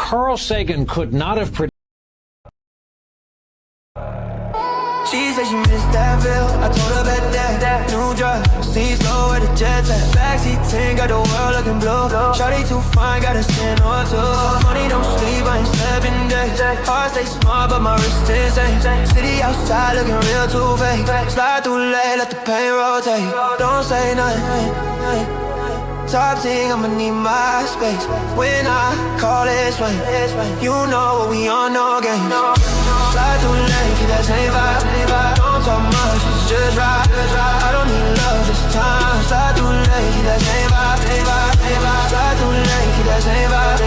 Carl Sagan could not have predicted. She said she missed that bill. I told her about that. New drug, seats low where the jets at. Backseat 10, got the world looking blue. Shawty too fine, got a sin or two. Money don't sleep, I ain't slept in days. Heart stay smart, but my wrist is ain't. City outside looking real too fake. Slide through late, let the pain rotate. Don't say nothing. Top thing, I'ma need my space. When I call it swing, you know what we on, no games. Slide through lane, keep that same vibe. Don't talk much, it's just right. I don't need love this time. Slide through lane, keep that same vibe. Slide through lane, keep that same vibe.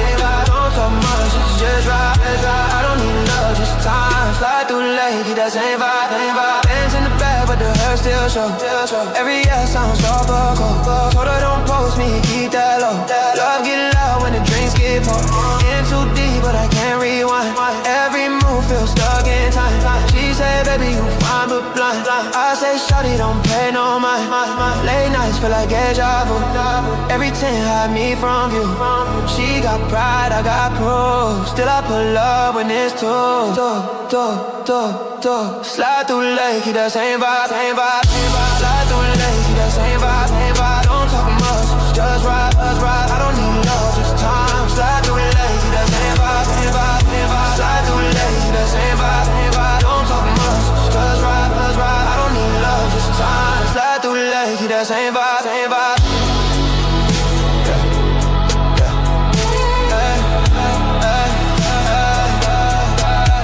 Don't talk much, it's just right. I don't need love this time. Slide through lane, keep that same vibe. Bands in the back, but the hurt still show. Every yes sounds all vocal. Told her don't post me, keep that low. Love get loud when the drinks get poured. In too deep, but I can't rewind. Every move feels stuck in time. She said, baby, you fine but blind. I say, shawty, don't pay no mind. Late nights feel like deja vu. Every 10 hide me from you. She got pride, I got proof. Still I pull up when it's two. Slide through late, keep that same vibe. Slide through late, keep that same vibe. Don't talk much, it's just right. I don't need love, just time. Slide through late, keep that same vibe. Slide through late, keep that same vibe. Don't talk much, it's just right. I don't need love, just time. Slide through late, keep that same vibe.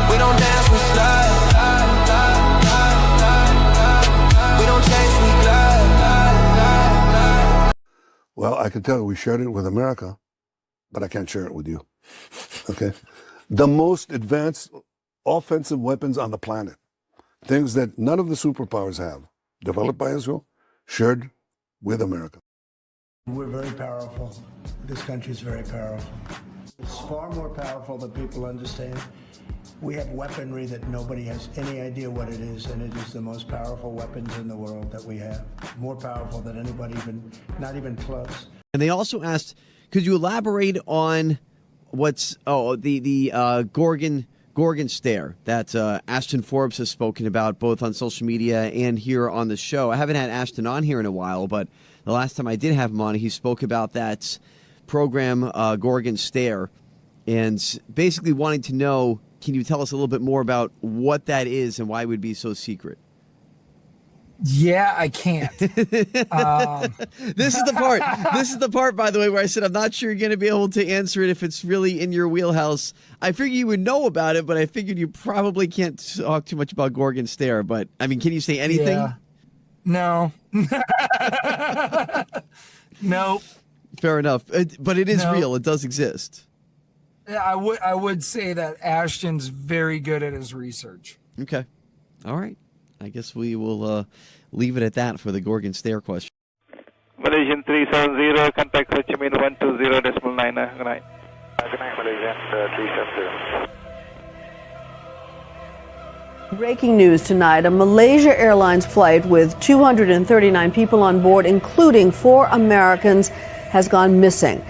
We don't dance, we slide. We don't chase, we glide. Well, I can tell you we shared it with America, but I can't share it with you. Okay? The most advanced offensive weapons on the planet, things that none of the superpowers have, developed by Israel, shared with America. We're very powerful. This country is very powerful. It's far more powerful than people understand. We have weaponry that nobody has any idea what it is, and it is the most powerful weapons in the world that we have. More powerful than anybody, not even close. And they also asked, could you elaborate on what's the Gorgon stare that Ashton Forbes has spoken about both on social media and here on the show? I haven't had Ashton on here in a while, but the last time I did have him on, he spoke about that program, Gorgon stare, and basically wanting to know, can you tell us a little bit more about what that is and why it would be so secret? Yeah, I can't. This is the part. This is the part, by the way, where I said I'm not sure you're going to be able to answer it if it's really in your wheelhouse. I figured you would know about it, but I figured you probably can't talk too much about Gorgon stare. But I mean, can you say anything? Yeah. No. Nope. Fair enough. But it is real. It does exist. I would say that Ashton's very good at his research. Okay. All right. I guess we will leave it at that for the Gorgon stare question. Malaysian 370, contact Ho Chi Minh 120.9. Good night. Good night, Malaysian 370. Breaking news tonight, a Malaysia Airlines flight with 239 people on board, including 4 Americans, has gone missing.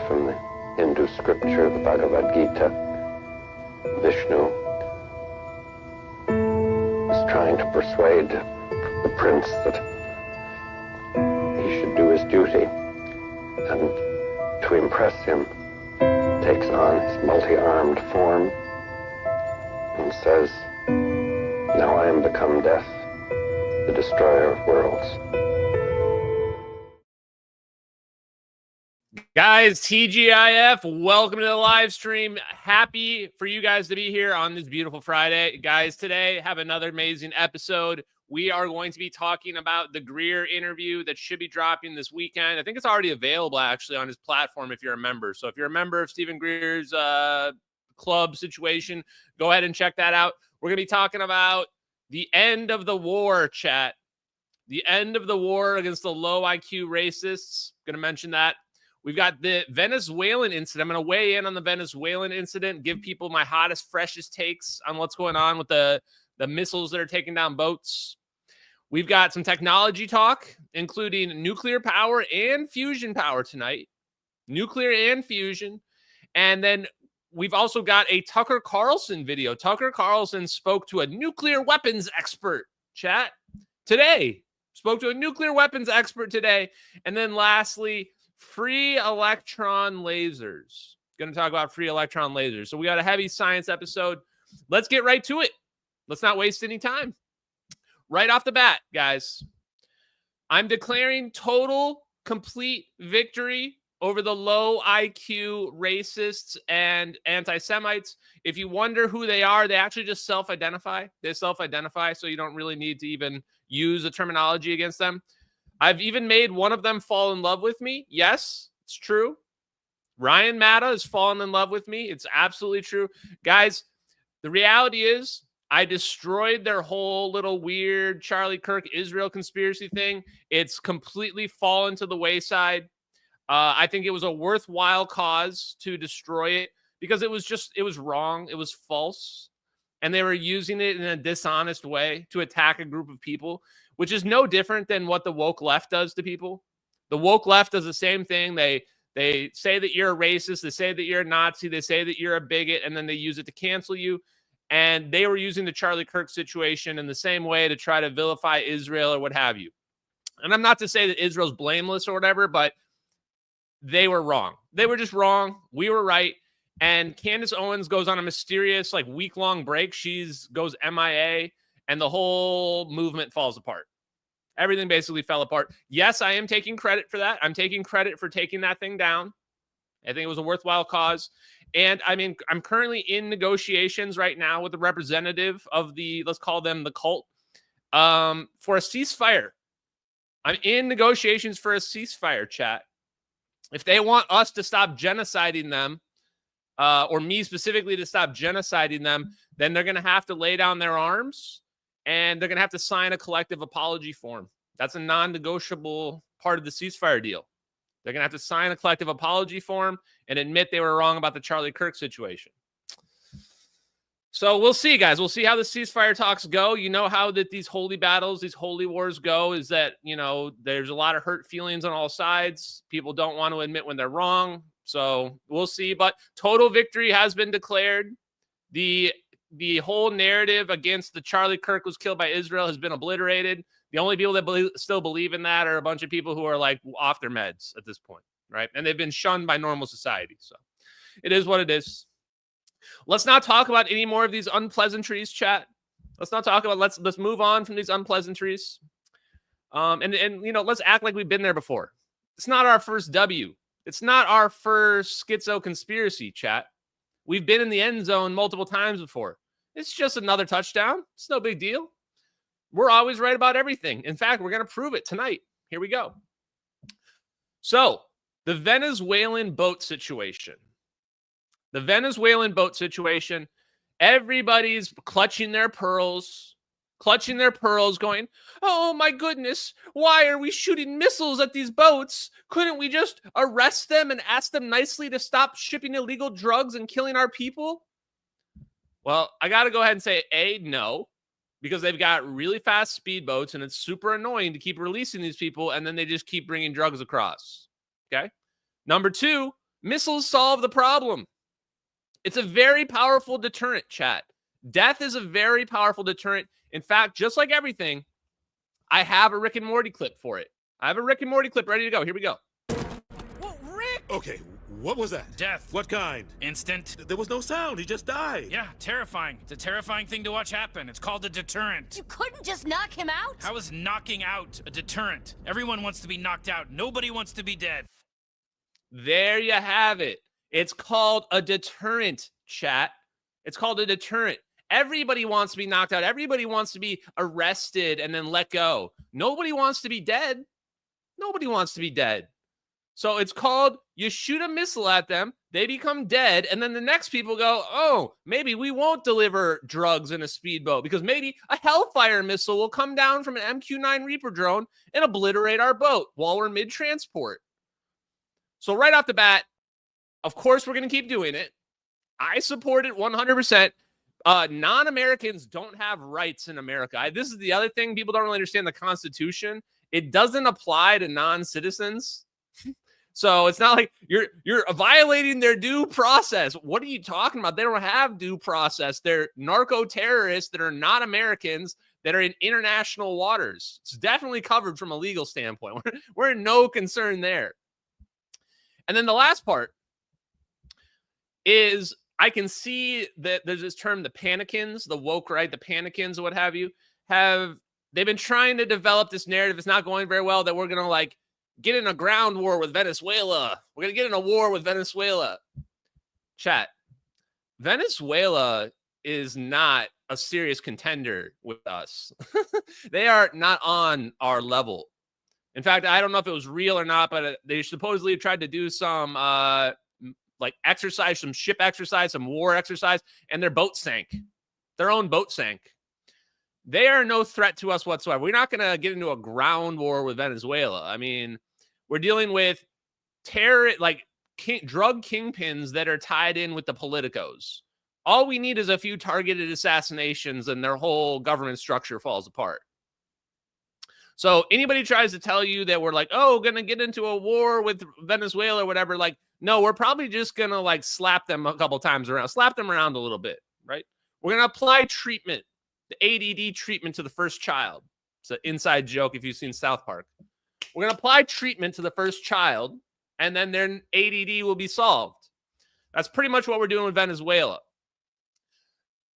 From the Hindu scripture, the Bhagavad Gita. Vishnu is trying to persuade the prince that he should do his duty, and to impress him takes on his multi-armed form and says, "Now I am become death, the destroyer of worlds." Guys, TGIF, welcome to the live stream. Happy for you guys to be here on this beautiful Friday. Guys, today have another amazing episode. we are going to be talking about the Greer interview that should be dropping this weekend. I think it's already available, actually, on his platform if you're a member. So if you're a member of Stephen Greer's club situation, go ahead and check that out. We're going to be talking about the end of the war, chat. The end of the war against the low IQ racists. Going to mention that. We've got the Venezuelan incident. I'm going to weigh in on the Venezuelan incident, give people my hottest, freshest takes on what's going on with the missiles that are taking down boats. We've got some technology talk, including nuclear power and fusion power tonight. Nuclear and fusion. And then we've also got a Tucker Carlson video. Tucker Carlson spoke to a nuclear weapons expert, chat, today. Spoke to a nuclear weapons expert today. And then lastly, free electron lasers. Going to talk about free electron lasers. So we got a heavy science episode. Let's get right to it. Let's not waste any time. Right off the bat, guys, I'm declaring total, complete victory over the low IQ racists and anti-Semites. If you wonder who they are, they actually just self-identify. They self-identify, so you don't really need to even use a terminology against them. I've even made one of them fall in love with me. Yes, it's true. Ryan Matta has fallen in love with me. It's absolutely true. Guys, the reality is I destroyed their whole little weird Charlie Kirk Israel conspiracy thing. It's completely fallen to the wayside. I think it was a worthwhile cause to destroy it because it was wrong. It was false. And they were using it in a dishonest way to attack a group of people, which is no different than what the woke left does to people. The woke left does the same thing. They say that you're a racist. They say that you're a Nazi. They say that you're a bigot, and then they use it to cancel you. And they were using the Charlie Kirk situation in the same way to try to vilify Israel or what have you. And I'm not to say that Israel's blameless or whatever, but they were wrong. They were just wrong. We were right. And Candace Owens goes on a mysterious, like, week-long break. Goes MIA, and the whole movement falls apart. Everything basically fell apart. Yes, I am taking credit for that. I'm taking credit for taking that thing down. I think it was a worthwhile cause. And I mean, I'm currently in negotiations right now with the representative of the, let's call them the cult, for a ceasefire. I'm in negotiations for a ceasefire, chat. If they want us to stop genociding them, or me specifically to stop genociding them, then they're going to have to lay down their arms and they're going to have to sign a collective apology form. That's a non-negotiable part of the ceasefire deal. They're going to have to sign a collective apology form and admit they were wrong about the Charlie Kirk situation. So we'll see, guys. We'll see how the ceasefire talks go. You know how that these holy battles, these holy wars go is that, you know, there's a lot of hurt feelings on all sides. People don't want to admit when they're wrong. So we'll see. But total victory has been declared. The whole narrative against the Charlie Kirk was killed by Israel has been obliterated. The only people that still believe in that are a bunch of people who are like off their meds at this point, right? And they've been shunned by normal society. So it is what it is. Let's not talk about any more of these unpleasantries, chat. Let's not talk about, let's move on from these unpleasantries. And you know, let's act like we've been there before. It's not our first W. It's not our first schizo conspiracy, chat. We've been in the end zone multiple times before. It's just another touchdown. It's no big deal. We're always right about everything. In fact, we're going to prove it tonight. Here we go. So, the Venezuelan boat situation. The Venezuelan boat situation. Everybody's clutching their pearls, going, oh my goodness, why are we shooting missiles at these boats? Couldn't we just arrest them and ask them nicely to stop shipping illegal drugs and killing our people? Well, I got to go ahead and say, A, no, because they've got really fast speedboats and it's super annoying to keep releasing these people and then they just keep bringing drugs across. Okay. Number two, missiles solve the problem. It's a very powerful deterrent, chat. Death is a very powerful deterrent. In fact, just like everything, I have a Rick and Morty clip for it. I have a Rick and Morty clip ready to go. Here we go. Whoa, Rick! Okay, what was that? Death. What kind? Instant. There was no sound. He just died. Yeah, terrifying. It's a terrifying thing to watch happen. It's called a deterrent. You couldn't just knock him out? How is knocking out a deterrent? Everyone wants to be knocked out. Nobody wants to be dead. There you have it. It's called a deterrent, chat. It's called a deterrent. Everybody wants to be knocked out. Everybody wants to be arrested and then let go. Nobody wants to be dead. Nobody wants to be dead. So it's called, you shoot a missile at them, they become dead, and then the next people go, oh, maybe we won't deliver drugs in a speedboat because maybe a Hellfire missile will come down from an MQ-9 Reaper drone and obliterate our boat while we're mid-transport. So right off the bat, of course, we're going to keep doing it. I support it 100%. Non-Americans don't have rights in America. This is the other thing. People don't really understand the Constitution. It doesn't apply to non-citizens. So it's not like you're violating their due process. What are you talking about? They don't have due process. They're narco-terrorists that are not Americans that are in international waters. It's definitely covered from a legal standpoint. We're in no concern there. And then the last part is I can see that there's this term, the panicans, the woke right, the panicans, what have you, they've been trying to develop this narrative. It's not going very well that we're going to like get in a ground war with Venezuela. We're going to get in a war with Venezuela. Chat. Venezuela is not a serious contender with us. They are not on our level. In fact, I don't know if it was real or not, but they supposedly tried to do some like exercise, some ship exercise, some war exercise, and their boat sank. Their own boat sank. They are no threat to us whatsoever. We're not going to get into a ground war with Venezuela. I mean, we're dealing with drug kingpins that are tied in with the politicos. All we need is a few targeted assassinations and their whole government structure falls apart. So anybody tries to tell you that we're like, oh, going to get into a war with Venezuela or whatever, like, no, we're probably just going to like slap them a couple times around, slap them around a little bit, right? We're going to apply treatment, the ADD treatment to the first child. It's an inside joke if you've seen South Park. We're going to apply treatment to the first child, and then their ADD will be solved. That's pretty much what we're doing with Venezuela.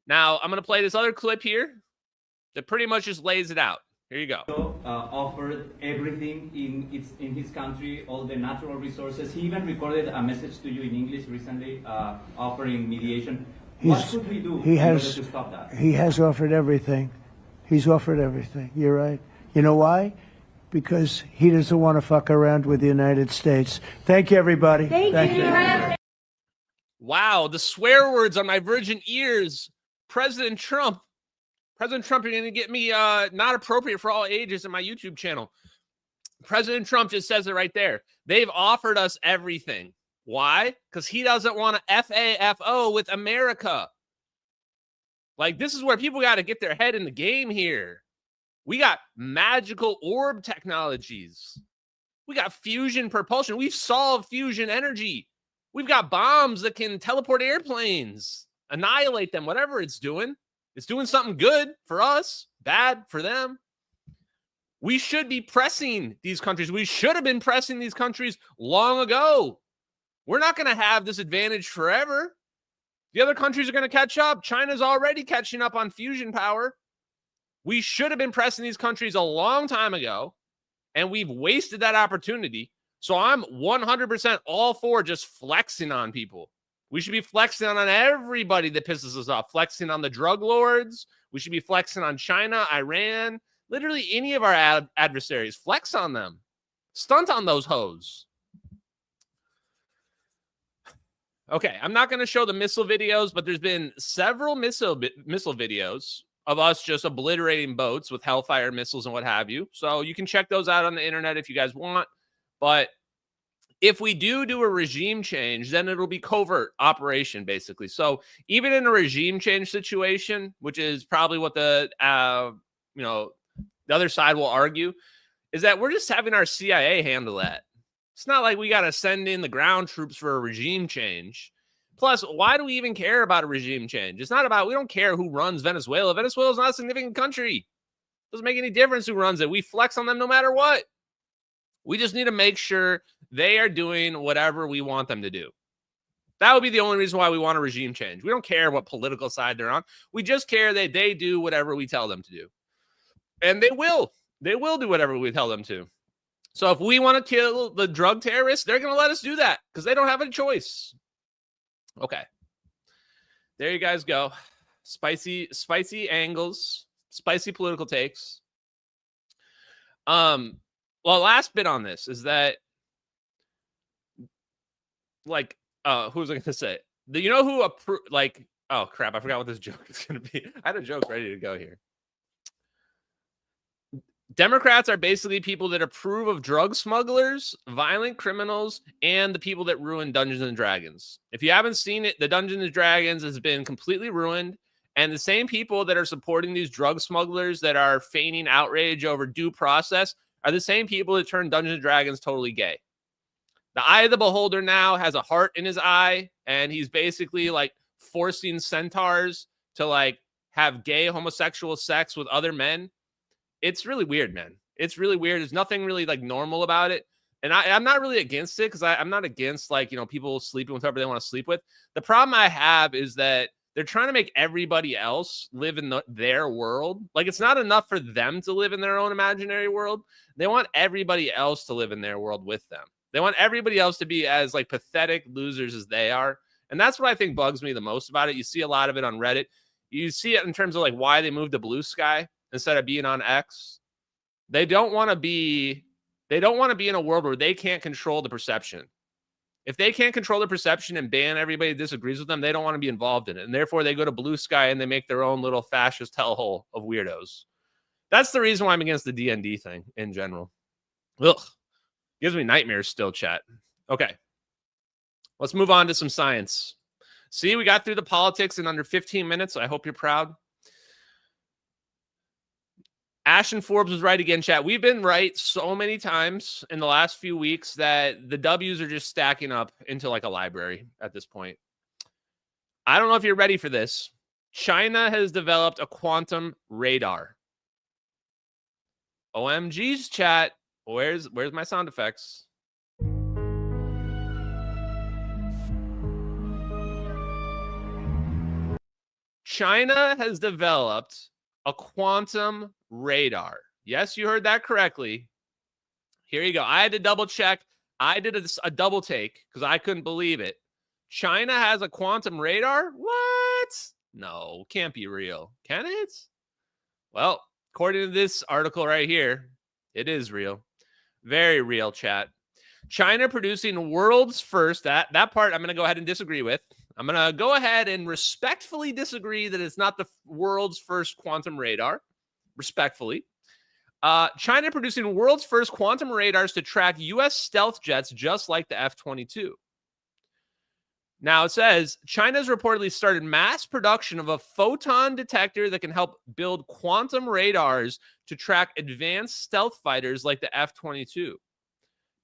Now, I'm going to play this other clip here that pretty much just lays it out. Here you go. Offered everything in his country, all the natural resources. He even recorded a message to you in English recently, offering mediation. What should we do in order to stop that? He has offered everything. He's offered everything. You're right. You know why? Because he doesn't want to fuck around with the United States. Thank you, everybody. Thank you. Wow, the swear words on my virgin ears. President Trump, you're going to get me not appropriate for all ages in my YouTube channel. President Trump just says it right there. They've offered us everything. Why? Because he doesn't want to FAFO with America. Like, this is where people got to get their head in the game here. We got magical orb technologies. We got fusion propulsion. We've solved fusion energy. We've got bombs that can teleport airplanes, annihilate them, whatever it's doing. It's doing something good for us, bad for them. We should be pressing these countries. We should have been pressing these countries long ago. We're not going to have this advantage forever. The other countries are going to catch up. China's already catching up on fusion power. We should have been pressing these countries a long time ago, and we've wasted that opportunity. So I'm 100% all for just flexing on people. We should be flexing on everybody that pisses us off, flexing on the drug lords. We should be flexing on China, Iran, literally any of our adversaries. Flex on them. Stunt on those hoes. Okay, I'm not going to show the missile videos, but there's been several missile videos of us just obliterating boats with Hellfire missiles and what have you. So you can check those out on the internet if you guys want. But if we do a regime change, then it'll be covert operation, basically. So even in a regime change situation, which is probably what the other side will argue, is that we're just having our CIA handle that. It's not like we got to send in the ground troops for a regime change. Plus, why do we even care about a regime change? It's not about, we don't care who runs Venezuela. Venezuela is not a significant country. It doesn't make any difference who runs it. We flex on them no matter what. We just need to make sure they are doing whatever we want them to do. That would be the only reason why we want a regime change. We don't care what political side they're on. We just care that they do whatever we tell them to do. And they will. They will do whatever we tell them to. So if we want to kill the drug terrorists, they're going to let us do that because they don't have a choice. Okay. There you guys go. Spicy angles, spicy political takes. Well, last bit on this is that, like, who was I going to say? You know who like, oh crap, I forgot what this joke is going to be. I had a joke ready to go here. Democrats are basically people that approve of drug smugglers, violent criminals, and the people that ruin Dungeons and Dragons. If you haven't seen it, the Dungeons and Dragons has been completely ruined. And the same people that are supporting these drug smugglers that are feigning outrage over due process are the same people that turn Dungeons and Dragons totally gay. The eye of the beholder now has a heart in his eye, and he's basically like forcing centaurs to like have gay homosexual sex with other men. It's really weird, man. It's really weird. There's nothing really like normal about it. And I'm not really against it because I'm not against like, people sleeping with whoever they want to sleep with. The problem I have is that they're trying to make everybody else live in their world. Like, it's not enough for them to live in their own imaginary world. They want everybody else to live in their world with them. They want everybody else to be as like pathetic losers as they are. And that's what I think bugs me the most about it. You see a lot of it on Reddit. You see it in terms of like why they moved to Blue Sky instead of being on X. They don't want to be in a world where they can't control the perception. If they can't control the perception and ban everybody that disagrees with them, they don't want to be involved in it. And therefore they go to Blue Sky and they make their own little fascist hellhole of weirdos. That's the reason why I'm against the D&D thing in general. Ugh. Gives me nightmares still, chat. Okay. Let's move on to some science. See, we got through the politics in under 15 minutes. I hope you're proud. Ashton Forbes was right again, chat. We've been right so many times in the last few weeks that the W's are just stacking up into like a library at this point. I don't know if you're ready for this. China has developed a quantum radar. OMG's, chat. Where's my sound effects? China has developed a quantum radar. Yes, you heard that correctly. Here you go. I had to double check. I did a double take because I couldn't believe it. China has a quantum radar? What? No, can't be real. Can it? Well, according to this article right here, it is real. Very real, chat. China producing world's first, that part I'm going to go ahead and disagree with. I'm going to go ahead and respectfully disagree that it's not the world's first quantum radar. Respectfully. China producing world's first quantum radars to track U.S. stealth jets just like the F-22. Now it says China's reportedly started mass production of a photon detector that can help build quantum radars to track advanced stealth fighters like the F-22.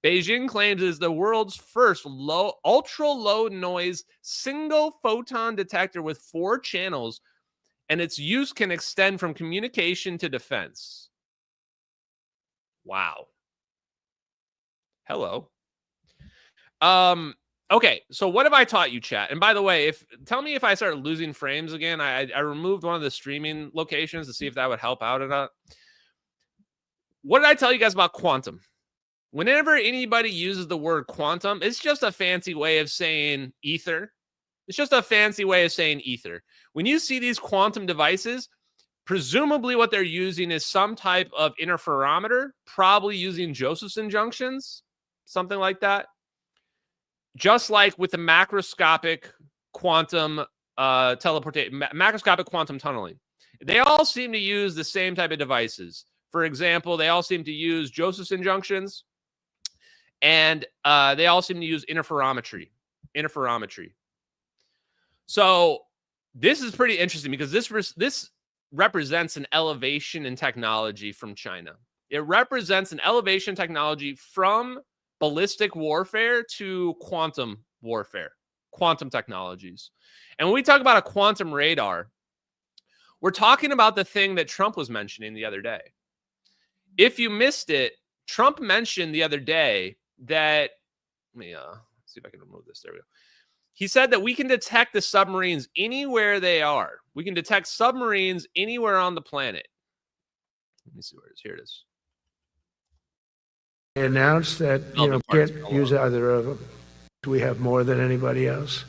Beijing claims it is the world's first ultra low noise single photon detector with 4 channels, and its use can extend from communication to defense. Wow. Hello. Okay, so what have I taught you, chat? And by the way, tell me if I start losing frames again. I removed one of the streaming locations to see if that would help out or not. What did I tell you guys about quantum? Whenever anybody uses the word quantum, it's just a fancy way of saying ether. It's just a fancy way of saying ether. When you see these quantum devices, presumably what they're using is some type of interferometer, probably using Josephson junctions, something like that. Just like with the macroscopic quantum macroscopic quantum tunneling. They all seem to use the same type of devices. For example, they all seem to use Josephson junctions, and they all seem to use interferometry. So this is pretty interesting because this represents an elevation in technology from China. It represents an elevation technology from ballistic warfare to quantum warfare, quantum technologies. And when we talk about a quantum radar, we're talking about the thing that Trump was mentioning the other day. If you missed it, Trump mentioned the other day that, let me see if I can remove this. There we go. He said that we can detect the submarines anywhere they are. We can detect submarines anywhere on the planet. Let me see where it is. Here it is. They announced that, can't use either of them. We have more than anybody else.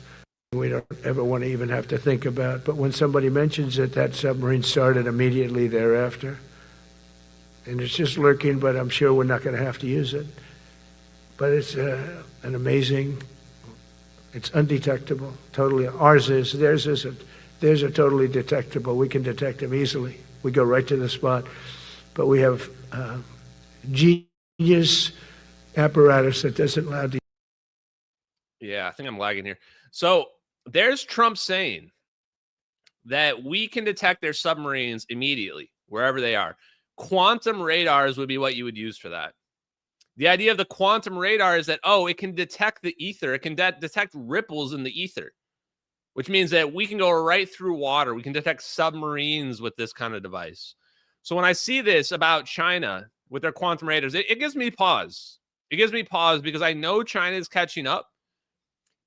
we don't ever want to even have to think about. But when somebody mentions it, that submarine started immediately thereafter. And it's just lurking, but I'm sure we're not going to have to use it. But it's an amazing, it's undetectable, totally. Ours is, theirs isn't. Theirs are totally detectable. We can detect them easily. We go right to the spot. But we have genius apparatus that doesn't allow the. Yeah, I think I'm lagging here. So there's Trump saying that we can detect their submarines immediately, wherever they are. Quantum radars would be what you would use for that. The idea of the quantum radar is that, oh, it can detect the ether. It can detect ripples in the ether, which means that we can go right through water. We can detect submarines with this kind of device. So when I see this about China with their quantum radars, it gives me pause. It gives me pause because I know China is catching up.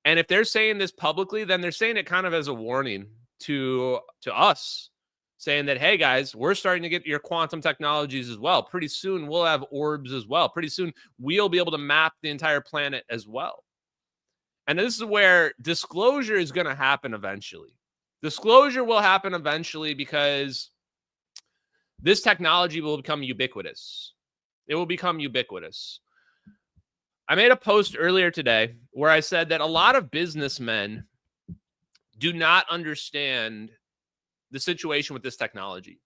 And if they're saying this publicly, then they're saying it kind of as a warning to us, saying that, hey, guys, we're starting to get your quantum technologies as well. Pretty soon, we'll have orbs as well. Pretty soon, we'll be able to map the entire planet as well. And this is where disclosure is going to happen eventually. Disclosure will happen eventually because this technology will become ubiquitous. It will become ubiquitous. I made a post earlier today where I said that a lot of businessmen do not understand the situation with this technology.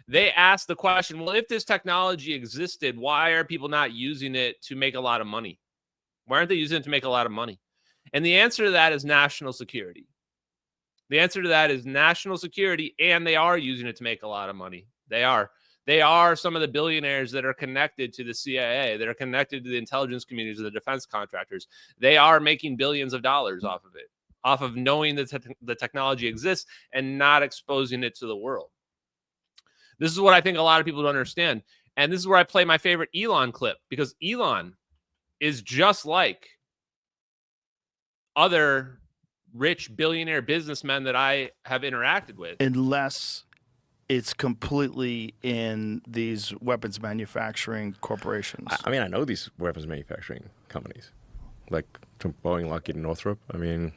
They ask the question, well, if this technology existed, why are people not using it to make a lot of money? Why aren't they using it to make a lot of money? And the answer to that is national security. The answer to that is national security, and they are using it to make a lot of money. They are. They are some of the billionaires that are connected to the CIA, that are connected to the intelligence communities of the defense contractors. They are making billions of dollars off of it, off of knowing that the technology exists and not exposing it to the world. This is what I think a lot of people don't understand. And this is where I play my favorite Elon clip, because Elon is just like other rich billionaire businessmen that I have interacted with. Unless it's completely in these weapons manufacturing corporations. I mean, I know these weapons manufacturing companies, like Boeing, Lockheed, and Northrop. I mean,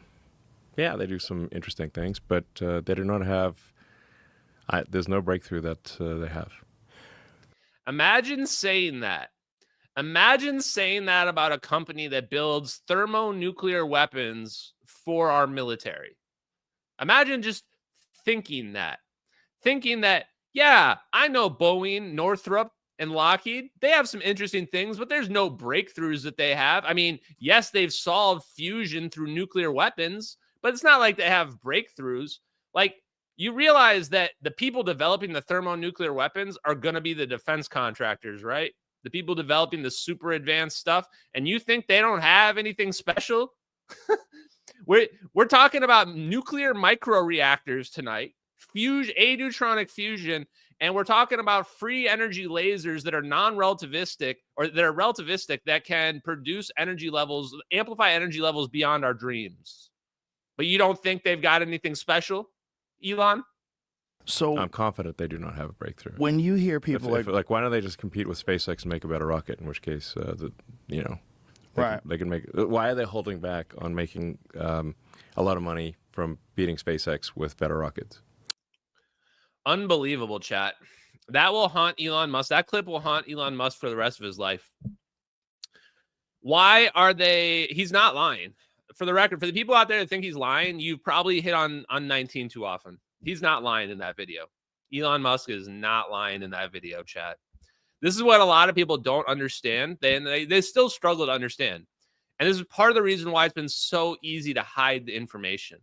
yeah, they do some interesting things, but they do not have, there's no breakthrough that they have. Imagine saying that. Imagine saying that about a company that builds thermonuclear weapons for our military. Imagine just thinking that. Thinking that, yeah, I know Boeing, Northrop, and Lockheed, they have some interesting things, but there's no breakthroughs that they have. I mean, yes, they've solved fusion through nuclear weapons, but it's not like they have breakthroughs. Like, you realize that the people developing the thermonuclear weapons are going to be the defense contractors, right? The people developing the super advanced stuff, and you think they don't have anything special? We're talking about nuclear microreactors tonight, adeutronic fusion, and we're talking about free energy lasers that are non-relativistic, or that are relativistic, that can produce energy levels, amplify energy levels beyond our dreams. But you don't think they've got anything special, Elon? So I'm confident they do not have a breakthrough. When you hear people like, why don't they just compete with SpaceX and make a better rocket? In which case, they can make. Why are they holding back on making a lot of money from beating SpaceX with better rockets? Unbelievable, chat. That will haunt Elon Musk. That clip will haunt Elon Musk for the rest of his life. Why are they? He's not lying. For the record, for the people out there that think he's lying, you've probably hit on 19 too often. He's not lying in that video. Elon Musk is not lying in that video, chat. This is what a lot of people don't understand. They still struggle to understand. And this is part of the reason why it's been so easy to hide the information.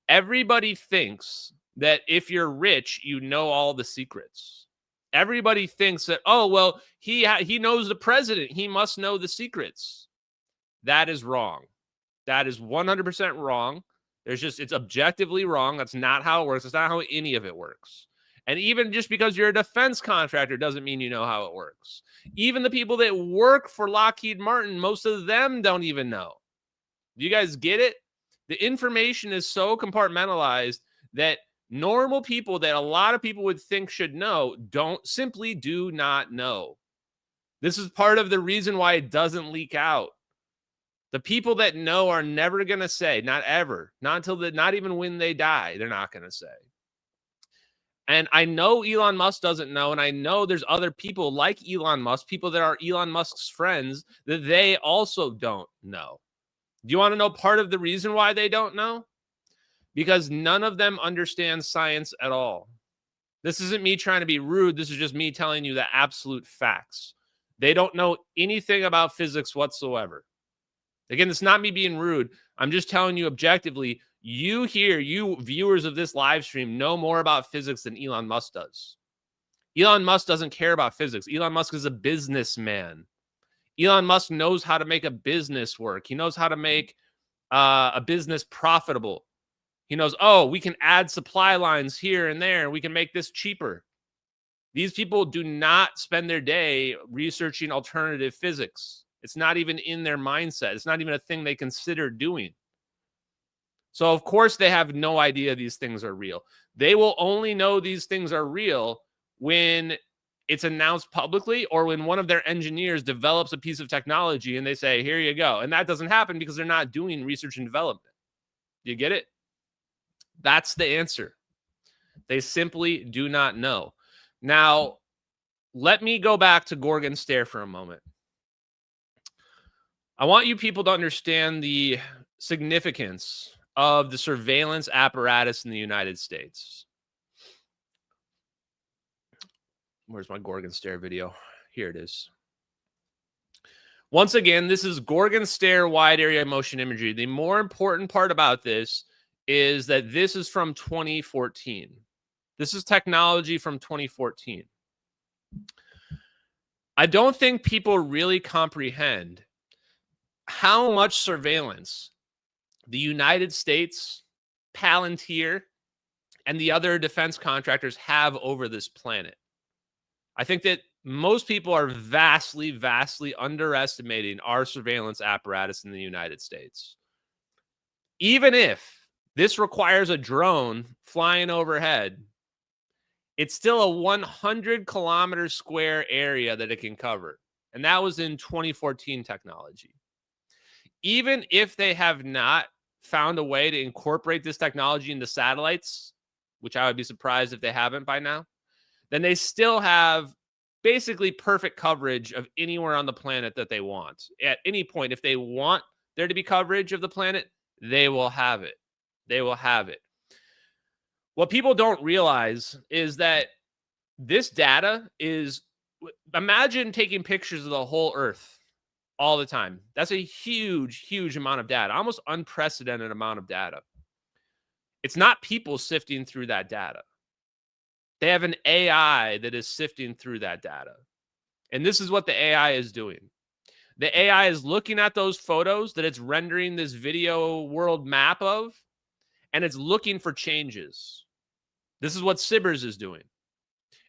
Everybody thinks that if you're rich, you know all the secrets. Everybody thinks that, oh, well, he knows the president. He must know the secrets. That is wrong. That is 100% wrong. It's objectively wrong. That's not how it works. That's not how any of it works. And even just because you're a defense contractor doesn't mean you know how it works. Even the people that work for Lockheed Martin, most of them don't even know. Do you guys get it? The information is so compartmentalized that normal people that a lot of people would think should know simply do not know. This is part of the reason why it doesn't leak out. The people that know are never going to say, not ever, not even when they die, they're not going to say. And I know Elon Musk doesn't know, and I know there's other people like Elon Musk, people that are Elon Musk's friends, that they also don't know. Do you want to know part of the reason why they don't know? Because none of them understand science at all. This isn't me trying to be rude. This is just me telling you the absolute facts. They don't know anything about physics whatsoever. Again, it's not me being rude. I'm just telling you objectively, you viewers of this live stream, know more about physics than Elon Musk does. Elon Musk doesn't care about physics. Elon Musk is a businessman. Elon Musk knows how to make a business work. He knows how to make a business profitable. He knows, oh, we can add supply lines here and there, and we can make this cheaper. These people do not spend their day researching alternative physics. It's not even in their mindset. It's not even a thing they consider doing. So, of course, they have no idea these things are real. They will only know these things are real when it's announced publicly or when one of their engineers develops a piece of technology and they say, here you go. And that doesn't happen because they're not doing research and development. You get it? That's the answer. They simply do not know. Now, let me go back to Gorgon Stare for a moment. I want you people to understand the significance of the surveillance apparatus in the United States. Where's my Gorgon Stare video? Here it is. Once again, this is Gorgon Stare wide area motion imagery. The more important part about this is that this is from 2014. This is technology from 2014. I don't think people really comprehend how much surveillance the United States, Palantir, and the other defense contractors have over this planet. I think that most people are vastly, vastly underestimating our surveillance apparatus in the United States. Even if this requires a drone flying overhead, it's still a 100-kilometer square area that it can cover. And that was in 2014 technology. Even if they have not found a way to incorporate this technology into satellites, which I would be surprised if they haven't by now, then they still have basically perfect coverage of anywhere on the planet that they want. At any point, if they want there to be coverage of the planet, they will have it. They will have it. What people don't realize is that this data is, imagine taking pictures of the whole Earth all the time. That's a huge, huge amount of data, almost unprecedented amount of data. It's not people sifting through that data. They have an AI that is sifting through that data. And this is what the AI is doing. The AI is looking at those photos that it's rendering this video world map of, and it's looking for changes. This is what Sibers is doing.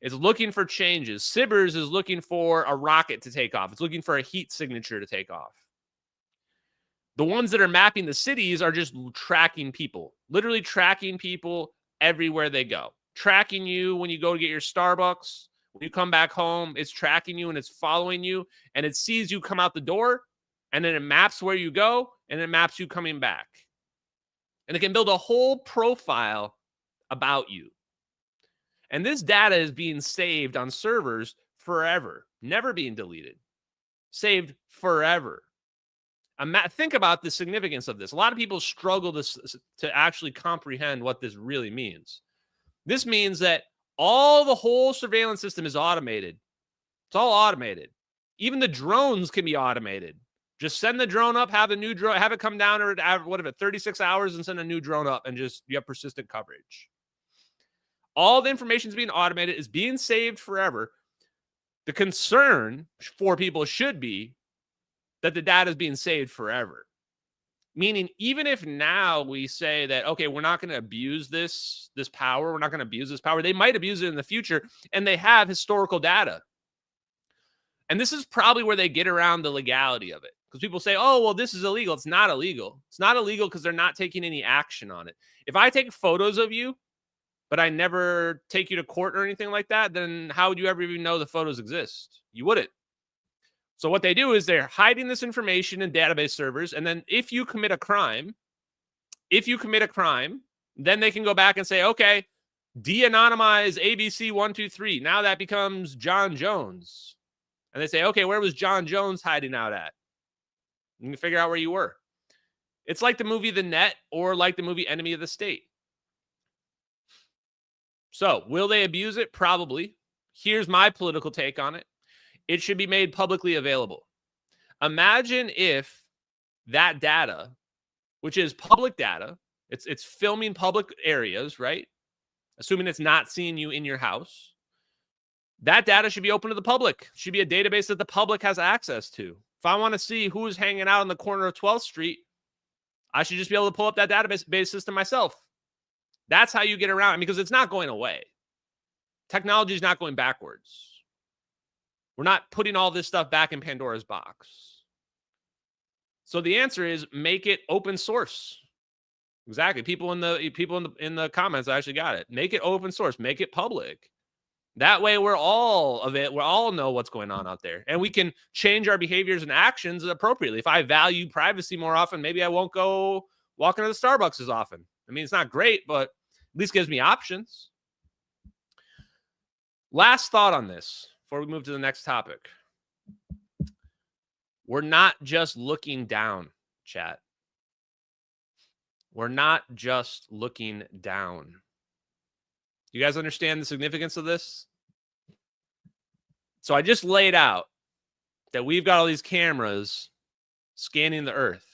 It's looking for changes. Sibers is looking for a rocket to take off. It's looking for a heat signature to take off. The ones that are mapping the cities are just tracking people, literally tracking people everywhere they go. Tracking you when you go to get your Starbucks. When you come back home, it's tracking you and it's following you, and it sees you come out the door, and then it maps where you go, and it maps you coming back. And it can build a whole profile about you. And this data is being saved on servers forever, never being deleted. Saved forever. Think about the significance of this. A lot of people struggle to actually comprehend what this really means. This means that the whole surveillance system is automated. It's all automated. Even the drones can be automated. Just send the drone up, have a new drone, have it come down or 36 hours and send a new drone up, and just you have persistent coverage. All the information is being automated, is being saved forever. The concern for people should be that the data is being saved forever. Meaning, even if now we say that, okay, we're not going to abuse this power, we're not going to abuse this power, they might abuse it in the future, and they have historical data. And this is probably where they get around the legality of it. Because people say, oh, well, this is illegal. It's not illegal. It's not illegal because they're not taking any action on it. If I take photos of you, but I never take you to court or anything like that, then how would you ever even know the photos exist? You wouldn't. So what they do is they're hiding this information in database servers. And then if you commit a crime, then they can go back and say, okay, de-anonymize ABC123. Now that becomes John Jones. And they say, okay, where was John Jones hiding out at? You can figure out where you were. It's like the movie The Net or like the movie Enemy of the State. So will they abuse it? Probably. Here's my political take on it. It should be made publicly available. Imagine if that data, which is public data, it's filming public areas, right? Assuming it's not seeing you in your house. That data should be open to the public. It should be a database that the public has access to. If I want to see who's hanging out on the corner of 12th Street, I should just be able to pull up that database system myself. That's how you get around it, because it's not going away. Technology is not going backwards. We're not putting all this stuff back in Pandora's box. So the answer is make it open source. Exactly. People in the comments actually got it. Make it open source. Make it public. That way we're all of it. We all know what's going on out there. And we can change our behaviors and actions appropriately. If I value privacy more often, maybe I won't go walk into the Starbucks as often. I mean, it's not great, but at least gives me options. Last thought on this before we move to the next topic. We're not just looking down, chat. We're not just looking down. You guys understand the significance of this? So I just laid out that we've got all these cameras scanning the earth.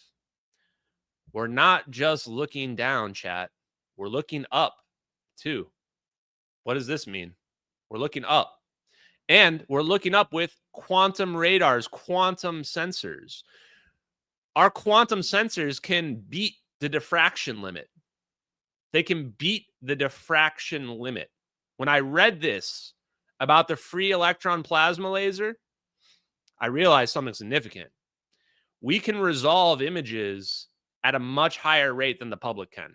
We're not just looking down, chat. We're looking up too. What does this mean? We're looking up. And we're looking up with quantum radars, quantum sensors. Our quantum sensors can beat the diffraction limit. They can beat the diffraction limit. When I read this about the free electron plasma laser, I realized something significant. We can resolve images at a much higher rate than the public can.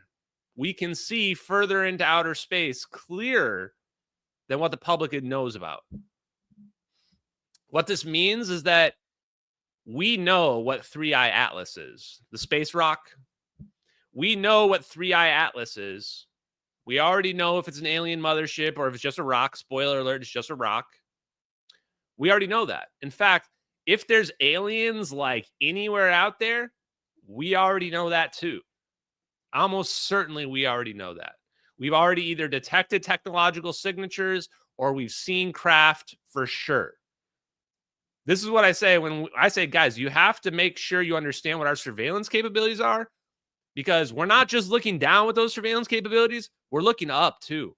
We can see further into outer space clearer than what the public knows about. What this means is that we know what 3i Atlas is, the space rock. We know what 3i Atlas is. We already know if it's an alien mothership or if it's just a rock. Spoiler alert, it's just a rock. We already know that. In fact, if there's aliens like anywhere out there, we already know that too. Almost certainly we already know that. We've already either detected technological signatures or we've seen craft for sure. This is what I say when I say, guys, you have to make sure you understand what our surveillance capabilities are, because we're not just looking down with those surveillance capabilities, we're looking up too.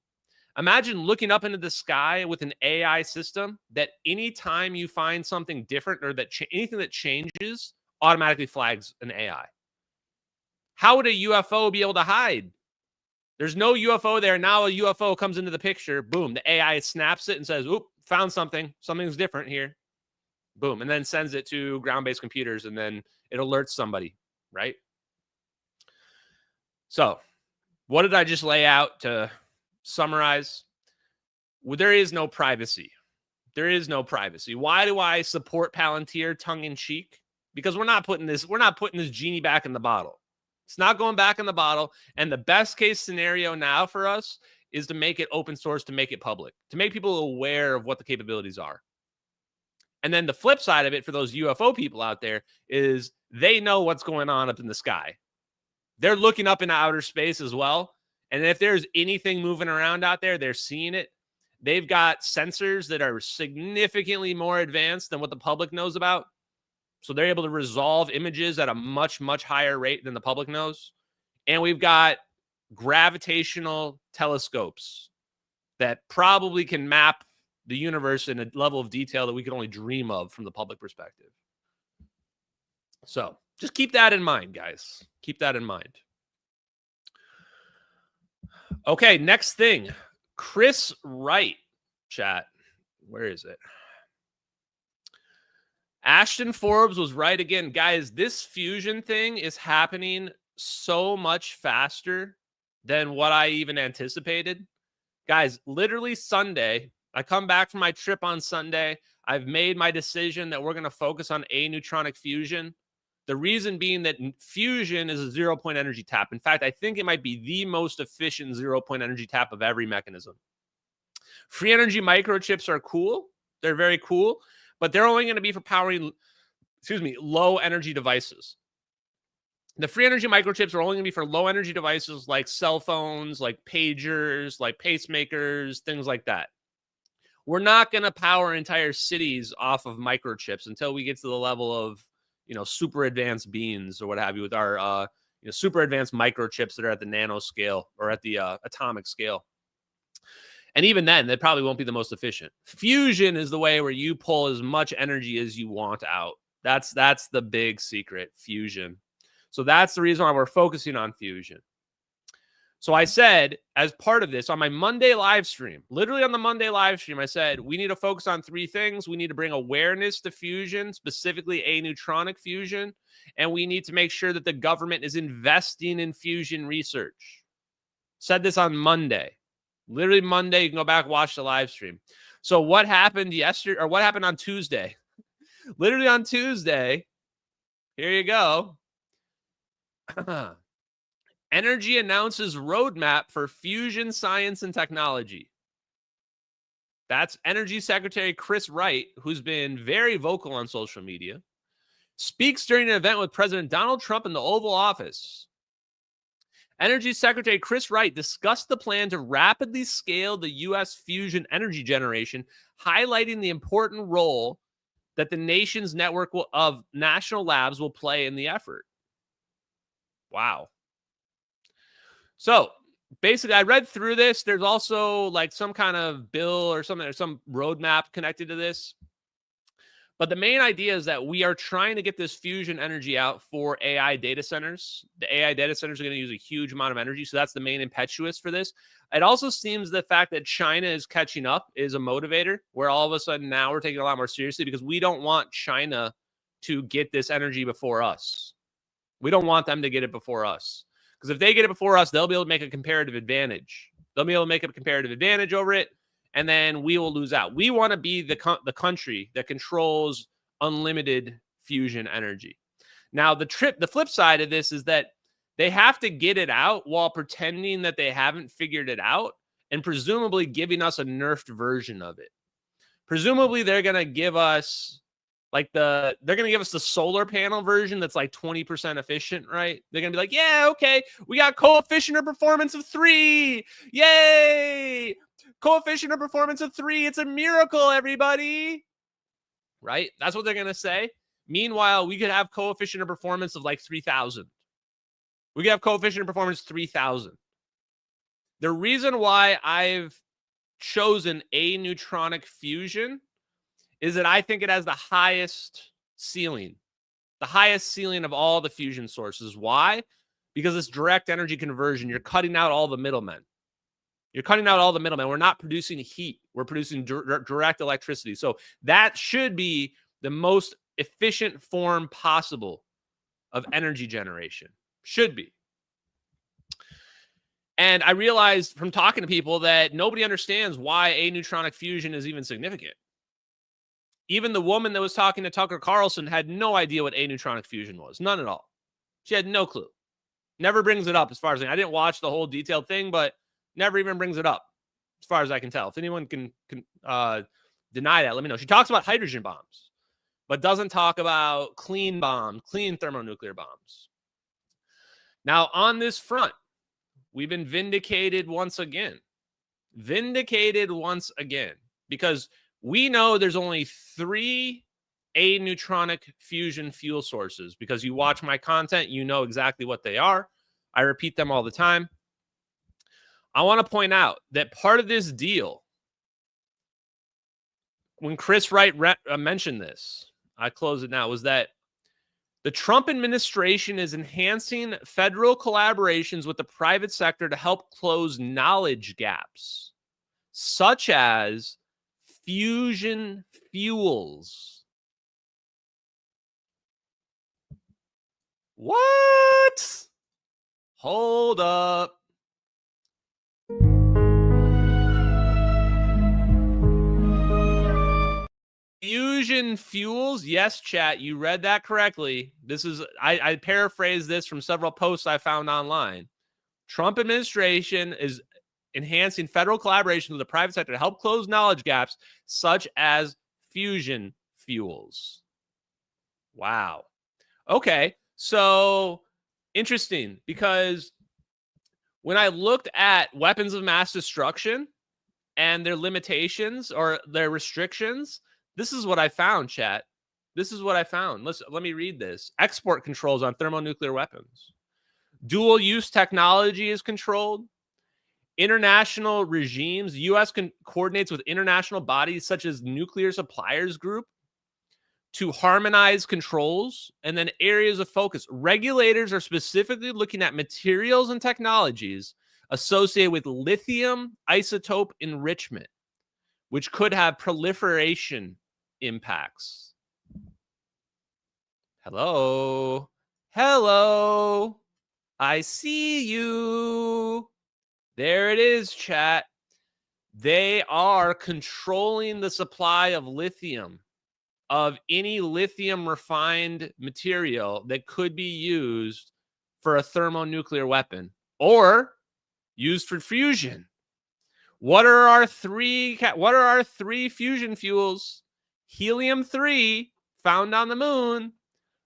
Imagine looking up into the sky with an AI system that anytime you find something different or that anything that changes automatically flags an AI. How would a UFO be able to hide? There's no UFO there. Now a UFO comes into the picture. Boom. The AI snaps it and says, oop, found something. Something's different here. Boom. And then sends it to ground-based computers, and then it alerts somebody, right? So what did I just lay out to summarize? Well, there is no privacy. There is no privacy. Why do I support Palantir tongue-in-cheek? Because we're not putting this genie back in the bottle. It's not going back in the bottle. And the best case scenario now for us is to make it open source, to make it public, to make people aware of what the capabilities are. And then the flip side of it for those UFO people out there is they know what's going on up in the sky. They're looking up into outer space as well. And if there's anything moving around out there, they're seeing it. They've got sensors that are significantly more advanced than what the public knows about. So they're able to resolve images at a much, much higher rate than the public knows. And we've got gravitational telescopes that probably can map the universe in a level of detail that we can only dream of from the public perspective. So just keep that in mind, guys. Keep that in mind. Okay, next thing. Chris Wright, chat. Where is it? Ashton Forbes was right again. Guys, this fusion thing is happening so much faster than what I even anticipated. Guys, literally Sunday, I come back from my trip on Sunday. I've made my decision that we're going to focus on aneutronic fusion. The reason being that fusion is a 0-point energy tap. In fact, I think it might be the most efficient 0-point energy tap of every mechanism. Free energy microchips are cool. They're very cool, but they're only going to be for powering, low energy devices. The free energy microchips are only going to be for low energy devices like cell phones, like pagers, like pacemakers, things like that. We're not going to power entire cities off of microchips until we get to the level of, super advanced beams or what have you with our, super advanced microchips that are at the nanoscale or at the atomic scale. And even then, they probably won't be the most efficient. Fusion is the way where you pull as much energy as you want out. That's the big secret, fusion. So that's the reason why we're focusing on fusion. So I said, as part of this, on my Monday live stream, literally on the Monday live stream, I said, we need to focus on 3 things. We need to bring awareness to fusion, specifically aneutronic fusion, and we need to make sure that the government is investing in fusion research. Said this on Monday. Literally Monday, you can go back, watch the live stream. So what happened yesterday, or what happened on Tuesday? Literally on Tuesday, here you go. Energy announces roadmap for fusion science and technology. That's Energy Secretary Chris Wright, who's been very vocal on social media, speaks during an event with President Donald Trump in the Oval Office. Energy Secretary Chris Wright discussed the plan to rapidly scale the U.S. fusion energy generation, highlighting the important role that the nation's network of national labs will play in the effort. Wow. So basically, I read through this. There's also like some kind of bill or something, or some roadmap connected to this. But the main idea is that we are trying to get this fusion energy out for AI data centers. The AI data centers are going to use a huge amount of energy. So that's the main impetus for this. It also seems the fact that China is catching up is a motivator, where all of a sudden now we're taking it a lot more seriously because we don't want China to get this energy before us. We don't want them to get it before us. Because if they get it before us, they'll be able to make a comparative advantage. They'll be able to make a comparative advantage over it, and then we will lose out. We want to be the country that controls unlimited fusion energy. Now, the flip side of this is that they have to get it out while pretending that they haven't figured it out and presumably giving us a nerfed version of it. Presumably, they're going to give us they're going to give us the solar panel version that's like 20% efficient, right? They're going to be like, yeah, okay, we got coefficient of performance of 3. Yay! Coefficient of performance of 3. It's a miracle, everybody. Right? That's what they're going to say. Meanwhile, we could have coefficient of performance of like 3,000. We could have coefficient of performance 3,000. The reason why I've chosen aneutronic fusion is that I think it has the highest ceiling of all the fusion sources. Why? Because it's direct energy conversion. You're cutting out all the middlemen. We're not producing heat. We're producing direct electricity. So that should be the most efficient form possible of energy generation. Should be. And I realized from talking to people that nobody understands why aneutronic fusion is even significant. Even the woman that was talking to Tucker Carlson had no idea what aneutronic fusion was. None at all. She had no clue. Never brings it up as far as I didn't watch the whole detailed thing, but never even brings it up as far as I can tell. If anyone can deny that, let me know. She talks about hydrogen bombs, but doesn't talk about clean bombs, clean thermonuclear bombs. Now, on this front, we've been vindicated once again. Because we know there's only 3 aneutronic fusion fuel sources. Because you watch my content, you know exactly what they are. I repeat them all the time. I want to point out that part of this deal, when Chris Wright mentioned this, I close it now, was that the Trump administration is enhancing federal collaborations with the private sector to help close knowledge gaps, such as fusion fuels. What? Hold up. fusion fuels. Yes, chat, you read that correctly. This is, I paraphrased this from several posts I found online. Trump administration is enhancing federal collaboration with the private sector to help close knowledge gaps such as fusion fuels. Wow. Okay. So interesting, because when I looked at weapons of mass destruction and their limitations or their restrictions, this is what I found, chat. This is what I found. Let me read this. Export controls on thermonuclear weapons. Dual use technology is controlled. International regimes. U.S. coordinates with international bodies such as Nuclear Suppliers Group to harmonize controls. And then areas of focus. Regulators are specifically looking at materials and technologies associated with lithium isotope enrichment, which could have proliferation impacts. Hello. Hello. I see you. There it is, chat. They are controlling the supply of lithium, of any lithium refined material that could be used for a thermonuclear weapon or used for fusion. What are our three fusion fuels? Helium-3, found on the moon.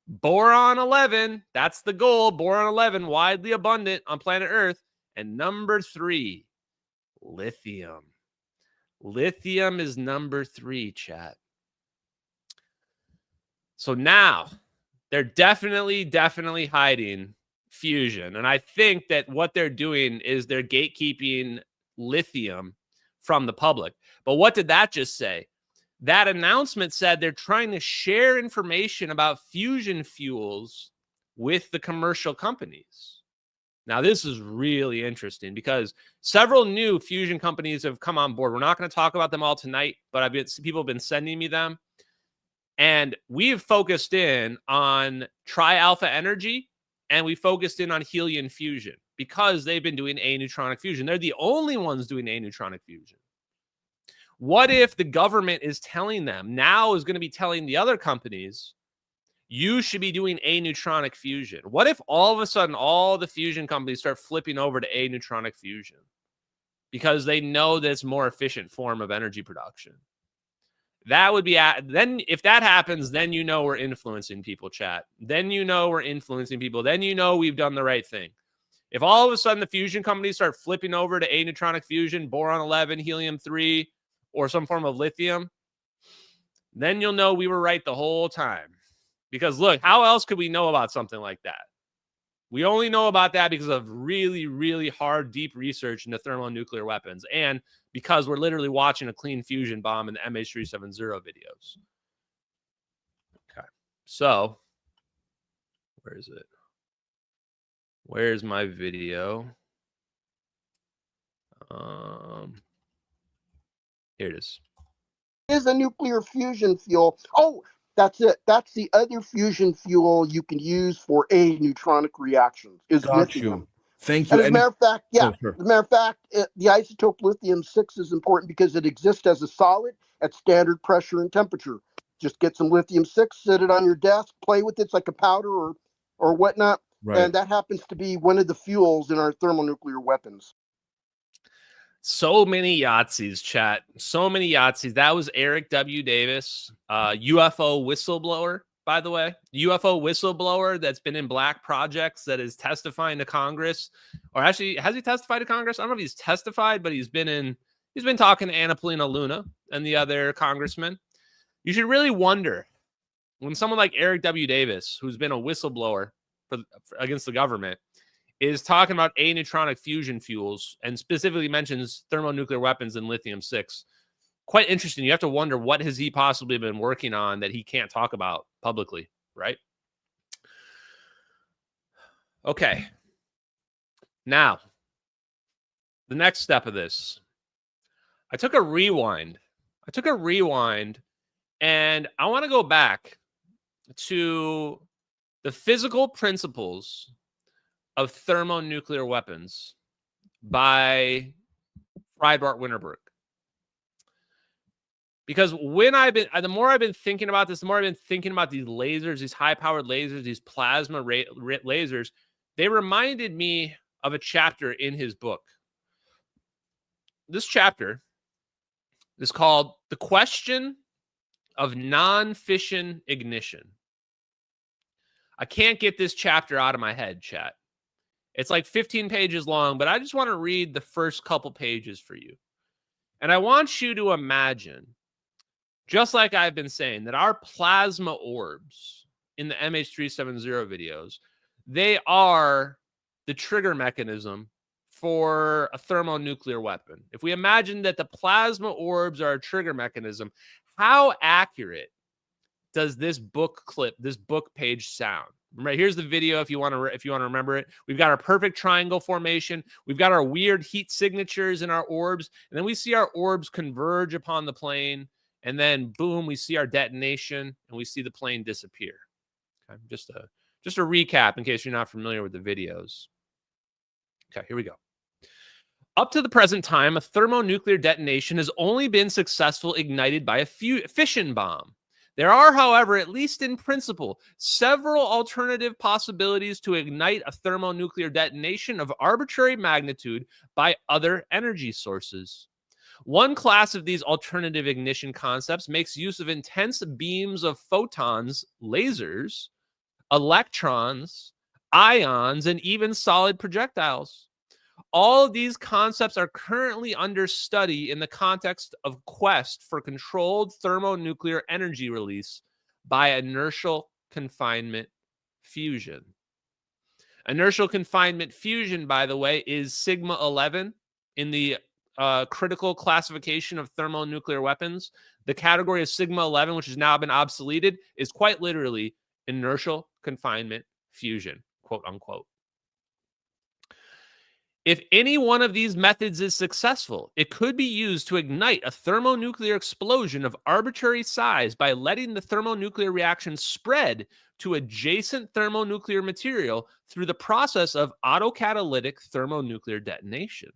Boron 11, that's the goal. Boron 11, widely abundant on planet Earth. And number 3, lithium. Lithium is number 3, chat. So now they're definitely hiding fusion. And I think that what they're doing is they're gatekeeping lithium from the public. But what did that just say? That announcement said they're trying to share information about fusion fuels with the commercial companies. Now, this is really interesting because several new fusion companies have come on board. We're not going to talk about them all tonight, but people have been sending me them. And we've focused in on Tri-Alpha Energy, and we focused in on helium fusion because they've been doing aneutronic fusion. They're the only ones doing aneutronic fusion. What if the government is telling them, now is going to be telling the other companies, you should be doing aneutronic fusion? What if all of a sudden all the fusion companies start flipping over to aneutronic fusion because they know that it's a more efficient form of energy production? That would be, then if that happens, then you know we're influencing people, chat. Then you know we're influencing people. Then you know we've done the right thing. If all of a sudden the fusion companies start flipping over to aneutronic fusion, boron 11, helium-3, or some form of lithium, then you'll know we were right the whole time. Because look, how else could we know about something like that? We only know about that because of really, really hard, deep research into thermonuclear weapons, and because we're literally watching a clean fusion bomb in the MH370 videos. Okay, so where is it? Where's my video? Here it is. Is a nuclear fusion fuel. Oh, that's it. That's the other fusion fuel you can use for aneutronic reactions. Is lithium. Thank you. And as a matter of fact, yeah. Oh, sure. As a matter of fact, the isotope lithium-6 is important because it exists as a solid at standard pressure and temperature. Just get some lithium-6, sit it on your desk, play with it. It's like a powder or whatnot. Right. And that happens to be one of the fuels in our thermonuclear weapons. So many Yahtzees, chat. So many Yahtzees. That was Eric W. Davis, UFO whistleblower, by the way. UFO whistleblower that's been in black projects, that is testifying to Congress. Or actually, has he testified to Congress? I don't know if he's testified, but he's been talking to Anna Luna and the other congressmen. You should really wonder when someone like Eric W. Davis, who's been a whistleblower against the government, is talking about aneutronic fusion fuels and specifically mentions thermonuclear weapons and lithium-6. Quite interesting. You have to wonder, what has he possibly been working on that he can't talk about publicly, right? Okay. Now, the next step of this. I took a rewind, and I want to go back to the physical principles of thermonuclear weapons by Breitbart Winterberg. Because the more I've been thinking about this, the more I've been thinking about these lasers, these high-powered lasers, these plasma lasers, they reminded me of a chapter in his book. This chapter is called The Question of Non-Fission Ignition. I can't get this chapter out of my head, chat. It's like 15 pages long, but I just want to read the first couple pages for you. And I want you to imagine, just like I've been saying, that our plasma orbs in the MH370 videos, they are the trigger mechanism for a thermonuclear weapon. If we imagine that the plasma orbs are a trigger mechanism, how accurate does this book clip, this book page sound? Right, here's the video if you want to remember it. We've got our perfect triangle formation. We've got our weird heat signatures in our orbs, and then we see our orbs converge upon the plane, and then boom, we see our detonation, and we see the plane disappear. Okay, just a recap in case you're not familiar with the videos. Okay, here we go. Up to the present time, a thermonuclear detonation has only been successful ignited by a fission bomb. There are, however, at least in principle, several alternative possibilities to ignite a thermonuclear detonation of arbitrary magnitude by other energy sources. One class of these alternative ignition concepts makes use of intense beams of photons, lasers, electrons, ions, and even solid projectiles. All of these concepts are currently under study in the context of quest for controlled thermonuclear energy release by inertial confinement fusion. Inertial confinement fusion, by the way, is sigma 11 in the critical classification of thermonuclear weapons. The category of sigma 11, which has now been obsoleted, is quite literally inertial confinement fusion, quote unquote. If any one of these methods is successful, it could be used to ignite a thermonuclear explosion of arbitrary size by letting the thermonuclear reaction spread to adjacent thermonuclear material through the process of autocatalytic thermonuclear detonation.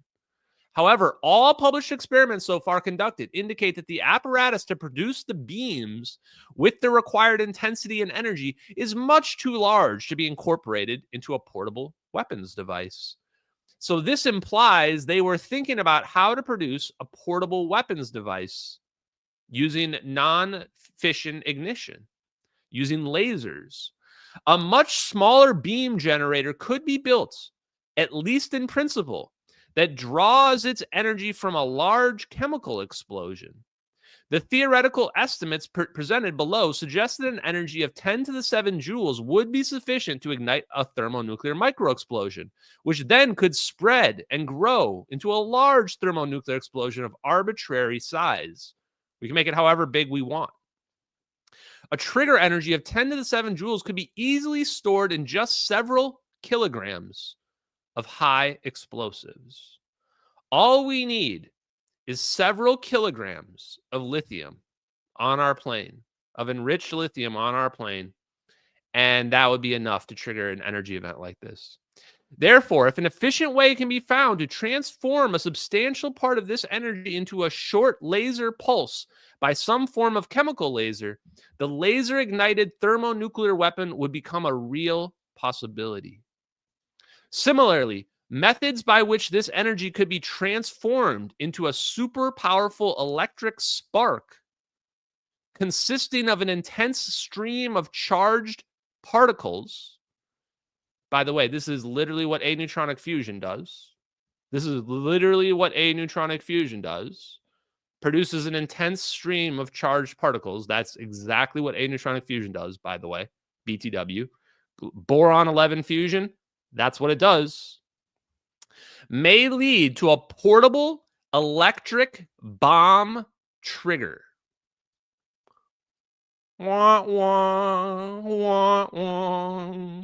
However, all published experiments so far conducted indicate that the apparatus to produce the beams with the required intensity and energy is much too large to be incorporated into a portable weapons device. So this implies they were thinking about how to produce a portable weapons device using non-fission ignition, using lasers. A much smaller beam generator could be built, at least in principle, that draws its energy from a large chemical explosion. The theoretical estimates presented below suggest that an energy of 10 to the 7 joules would be sufficient to ignite a thermonuclear microexplosion, which then could spread and grow into a large thermonuclear explosion of arbitrary size. We can make it however big we want. A trigger energy of 10 to the 7 joules could be easily stored in just several kilograms of high explosives. All we need is several kilograms of lithium on our plane, of enriched lithium on our plane, and that would be enough to trigger an energy event like this. Therefore, if an efficient way can be found to transform a substantial part of this energy into a short laser pulse by some form of chemical laser, the laser-ignited thermonuclear weapon would become a real possibility. Similarly, methods by which this energy could be transformed into a super powerful electric spark consisting of an intense stream of charged particles. By the way, this is literally what aneutronic fusion does. This is literally what aneutronic fusion does. Produces an intense stream of charged particles. That's exactly what aneutronic fusion does, by the way. BTW. Boron 11 fusion, that's what it does. May lead to a portable electric bomb trigger. Wah, wah, wah, wah.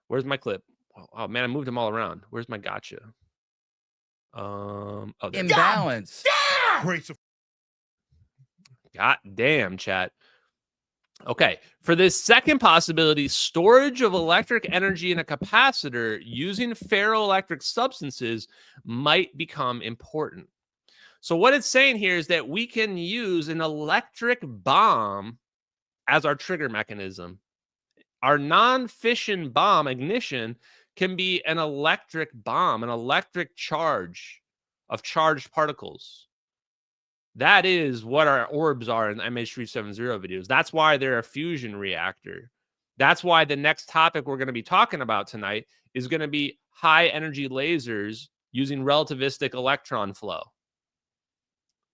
Where's my clip? Oh man, I moved them all around. Where's my gotcha? Imbalance. God damn, chat. Okay, for this second possibility, storage of electric energy in a capacitor using ferroelectric substances might become important. So what it's saying here is that we can use an electric bomb as our trigger mechanism. Our non-fission bomb ignition can be an electric bomb, an electric charge of charged particles. That is what our orbs are in the MH370 videos. That's why they're a fusion reactor. That's why the next topic we're going to be talking about tonight is going to be high energy lasers using relativistic electron flow,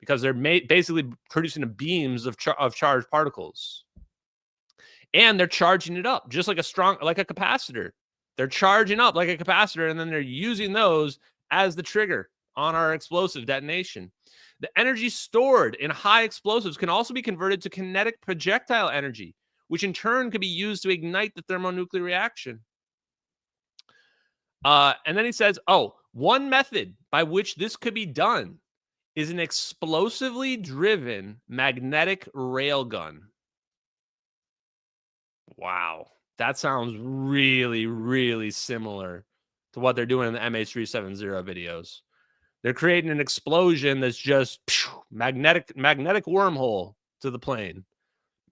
because they're basically producing beams of charged particles. And they're charging it up just like a capacitor. They're charging up like a capacitor, and then they're using those as the trigger on our explosive detonation. The energy stored in high explosives can also be converted to kinetic projectile energy, which in turn could be used to ignite the thermonuclear reaction. And then he says, one method by which this could be done is an explosively driven magnetic railgun. Wow. That sounds really, really similar to what they're doing in the MH370 videos. They're creating an explosion that's just magnetic wormhole to the plane.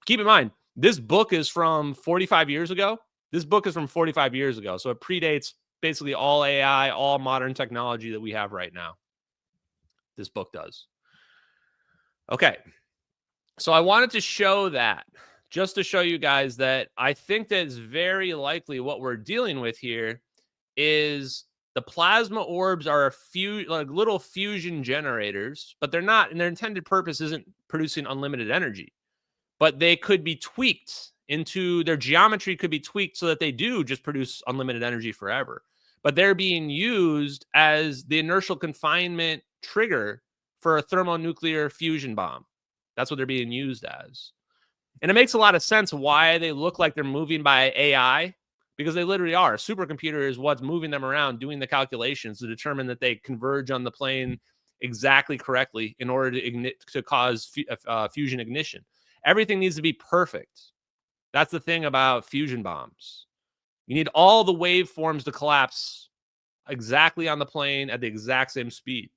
Keep in mind, this book is from 45 years ago. So it predates basically all AI, all modern technology that we have right now. This book does. Okay. So I wanted to show that, just to show you guys that I think that it's very likely what we're dealing with here is the plasma orbs are like little fusion generators, but they're not, and their intended purpose isn't producing unlimited energy. But they could be tweaked into, their geometry could be tweaked so that they do just produce unlimited energy forever. But they're being used as the inertial confinement trigger for a thermonuclear fusion bomb. That's what they're being used as. And it makes a lot of sense why they look like they're moving by AI, because they literally are. A supercomputer is what's moving them around, doing the calculations to determine that they converge on the plane exactly correctly in order to cause fusion ignition. Everything needs to be perfect. That's the thing about fusion bombs. You need all the waveforms to collapse exactly on the plane at the exact same speed.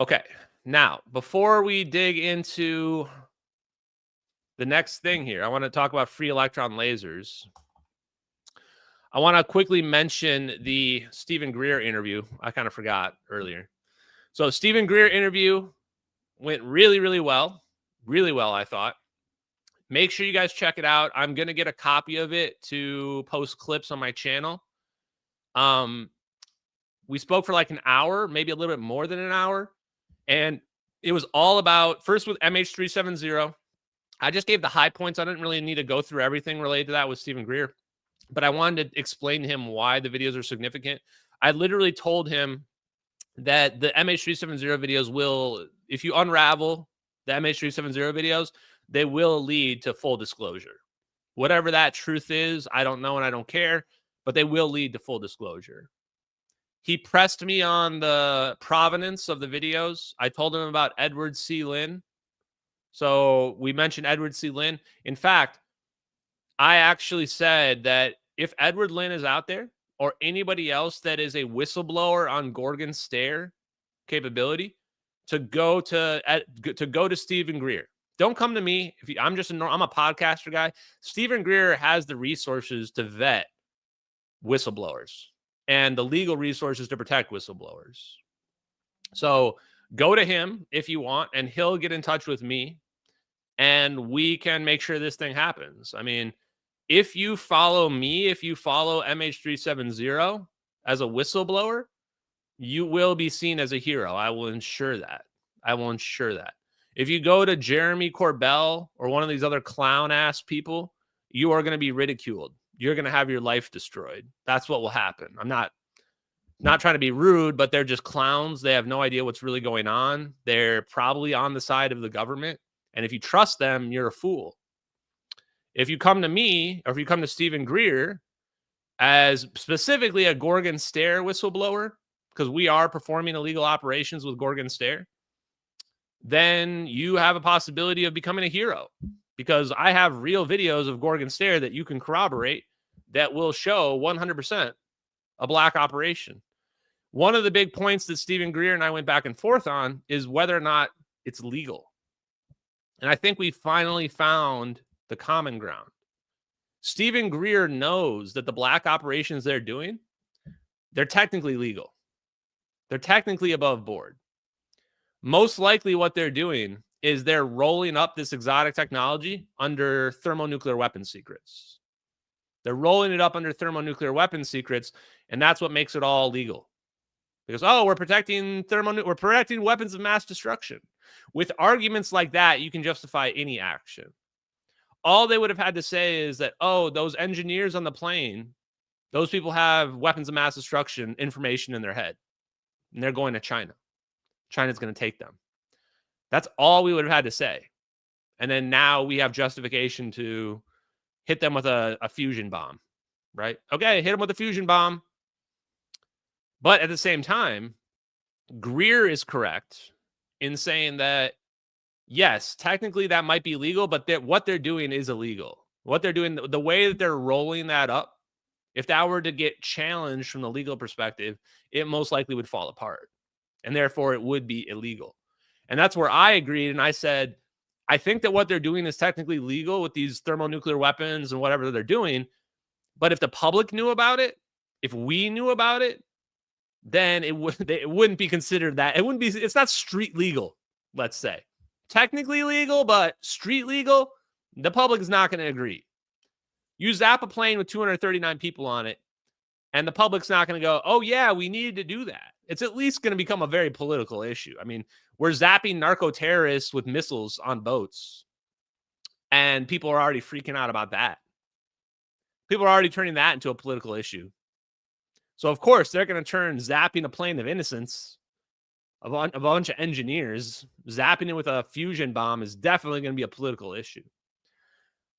Okay, now, before we dig into the next thing here, I want to talk about free electron lasers. I want to quickly mention the Stephen Greer interview. I kind of forgot earlier. So Stephen Greer interview went really, really well. Really well, I thought. Make sure you guys check it out. I'm going to get a copy of it to post clips on my channel. We spoke for like an hour, maybe a little bit more than an hour. And it was all about, first with MH370. I just gave the high points. I didn't really need to go through everything related to that with Stephen Greer, but I wanted to explain to him why the videos are significant. I literally told him that the MH370 videos will, if you unravel the MH370 videos, they will lead to full disclosure. Whatever that truth is, I don't know and I don't care, but they will lead to full disclosure. He pressed me on the provenance of the videos. I told him about Edward C. Lin. So we mentioned Edward C. Lin. In fact, I actually said that if Edward Lin is out there or anybody else that is a whistleblower on Gorgon Stare capability, to go to Stephen Greer. Don't come to me. I'm a podcaster guy. Stephen Greer has the resources to vet whistleblowers and the legal resources to protect whistleblowers. So go to him if you want, and he'll get in touch with me, and we can make sure this thing happens. I mean, if you follow me, if you follow MH370 as a whistleblower, you will be seen as a hero. I will ensure that. If you go to Jeremy Corbell or one of these other clown-ass people, you are going to be ridiculed. You're going to have your life destroyed. That's what will happen. I'm not trying to be rude, but they're just clowns. They have no idea what's really going on. They're probably on the side of the government. And if you trust them, you're a fool. If you come to me, or if you come to Stephen Greer as specifically a Gorgon Stare whistleblower, because we are performing illegal operations with Gorgon Stare, then you have a possibility of becoming a hero, because I have real videos of Gorgon Stare that you can corroborate that will show 100% a black operation. One of the big points that Stephen Greer and I went back and forth on is whether or not it's legal. And I think we finally found the common ground. Stephen Greer knows that the black operations they're doing, they're technically legal. They're technically above board. Most likely what they're doing is they're rolling up this exotic technology under thermonuclear weapons secrets. They're rolling it up under thermonuclear weapons secrets, and that's what makes it all legal. Because, oh, we're protecting weapons of mass destruction. With arguments like that, you can justify any action. All they would have had to say is that, oh, those engineers on the plane, those people have weapons of mass destruction information in their head, and they're going to China. China's going to take them. That's all we would have had to say. And then now we have justification to hit them with a fusion bomb, right? Okay, hit them with a fusion bomb. But at the same time, Greer is correct in saying that, yes, technically that might be legal, but what they're doing is illegal. What they're doing, the way that they're rolling that up, if that were to get challenged from the legal perspective, it most likely would fall apart. And therefore, it would be illegal. And that's where I agreed. And I said, I think that what they're doing is technically legal with these thermonuclear weapons and whatever they're doing. But if the public knew about it, if we knew about it, then it wouldn't be considered that. It wouldn't be, it's not street legal, let's say. Technically legal, but street legal, the public is not going to agree. You zap a plane with 239 people on it, and the public's not going to go, oh, yeah, we needed to do that. It's at least going to become a very political issue. I mean, we're zapping narco-terrorists with missiles on boats, and people are already freaking out about that. People are already turning that into a political issue. So, of course, they're going to turn zapping a plane of innocents, a bunch of engineers, zapping it with a fusion bomb is definitely going to be a political issue.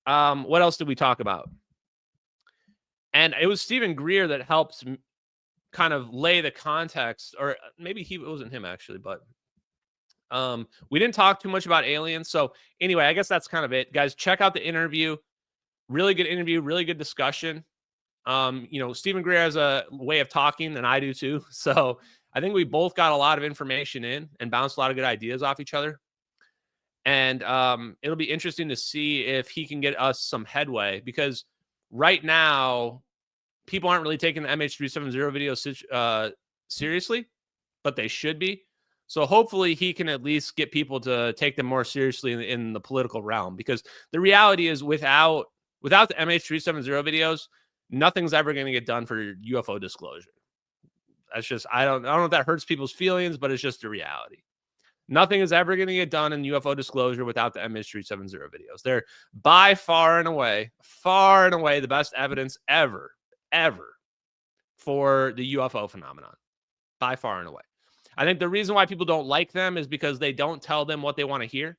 What else did we talk about? And it was Stephen Greer that helped kind of lay the context, or maybe it wasn't him actually, but we didn't talk too much about aliens. So anyway, I guess that's kind of it. Guys, check out the interview. Really good interview, really good discussion. Stephen Greer has a way of talking, and I do too. So I think we both got a lot of information in and bounced a lot of good ideas off each other. And it'll be interesting to see if he can get us some headway, because right now, people aren't really taking the MH370 videos seriously, but they should be. So hopefully he can at least get people to take them more seriously in the political realm, because the reality is without the MH370 videos, nothing's ever going to get done for UFO disclosure. That's just, I don't know if that hurts people's feelings, but it's just the reality. Nothing is ever going to get done in UFO disclosure without the MH370 videos. They're by far and away the best evidence ever for the UFO phenomenon. By far and away. I think the reason why people don't like them is because they don't tell them what they want to hear.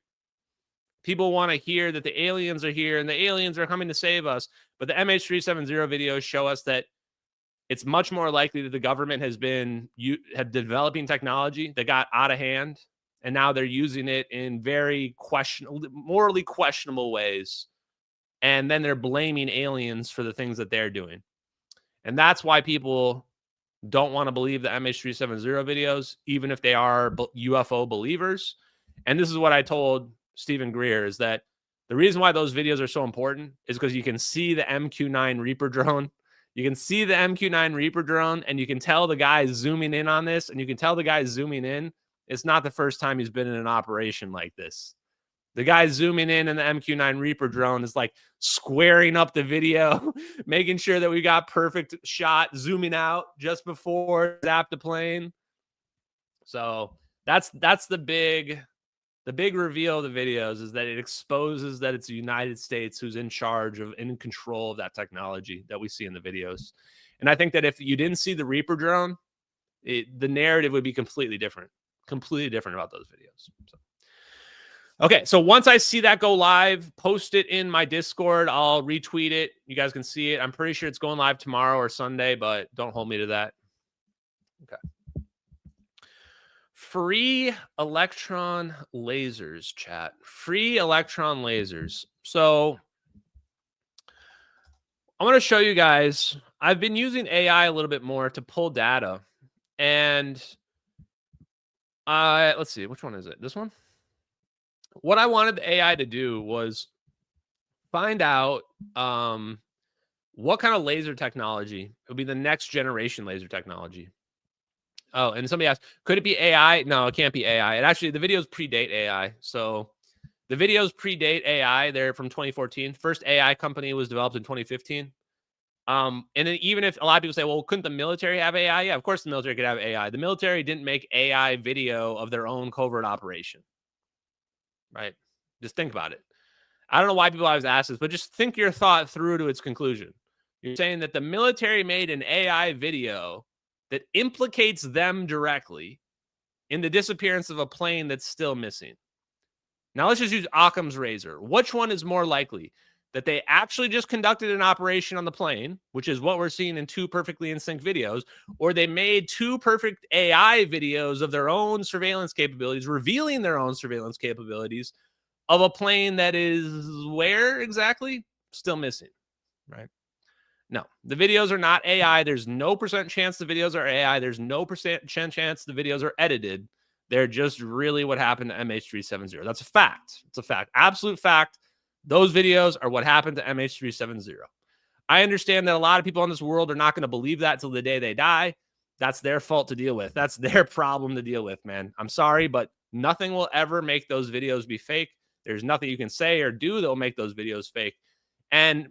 People want to hear that the aliens are here and the aliens are coming to save us. But the MH370 videos show us that it's much more likely that the government has been developing technology that got out of hand, and now they're using it in very morally questionable ways. And then they're blaming aliens for the things that they're doing. And that's why people don't want to believe the MH370 videos, even if they are UFO believers. And this is what I told Stephen Greer, is that the reason why those videos are so important is because you can see the MQ-9 Reaper drone. You can see the MQ-9 Reaper drone, and you can tell the guy zooming in on this, and you can tell the guy zooming in. It's not the first time he's been in an operation like this. The guy zooming in the MQ-9 Reaper drone is like squaring up the video, making sure that we got perfect shot, zooming out just before zap the plane. So that's the big reveal of the videos, is that it exposes that it's the United States who's in charge of, in control of that technology that we see in the videos. And I think that if you didn't see the Reaper drone, the narrative would be completely different about those videos. So. Okay, so once I see that go live, post it in my Discord. I'll retweet it. You guys can see it. I'm pretty sure it's going live tomorrow or Sunday, but don't hold me to that. Okay. Free electron lasers, chat. Free electron lasers. So I want to show you guys. I've been using AI a little bit more to pull data And let's see, which one is it? This one? What I wanted the AI to do was find out what kind of laser technology would be the next generation laser technology. Oh, and somebody asked, could it be AI? No, it can't be AI. It actually, the videos predate AI. So the videos predate AI. They're from 2014. First AI company was developed in 2015. And then even if a lot of people say, well, couldn't the military have AI? Yeah, of course the military could have AI. The military didn't make AI video of their own covert operation. Right? Just think about it. I don't know why people always ask this, but just think your thought through to its conclusion. You're saying that the military made an AI video that implicates them directly in the disappearance of a plane that's still missing. Now let's just use Occam's razor. Which one is more likely? That they actually just conducted an operation on the plane, which is what we're seeing in 2 perfectly in sync videos, or they made 2 perfect AI videos of their own surveillance capabilities, revealing their own surveillance capabilities of a plane that is where exactly? Still missing, right? No, the videos are not AI. There's no percent chance the videos are AI. There's no percent chance the videos are edited. They're just really what happened to MH370. That's a fact. It's a fact. Absolute fact. Those videos are what happened to MH370. I understand that a lot of people in this world are not going to believe that till the day they die. That's their fault to deal with. That's their problem to deal with, man. I'm sorry, but nothing will ever make those videos be fake. There's nothing you can say or do that will make those videos fake. And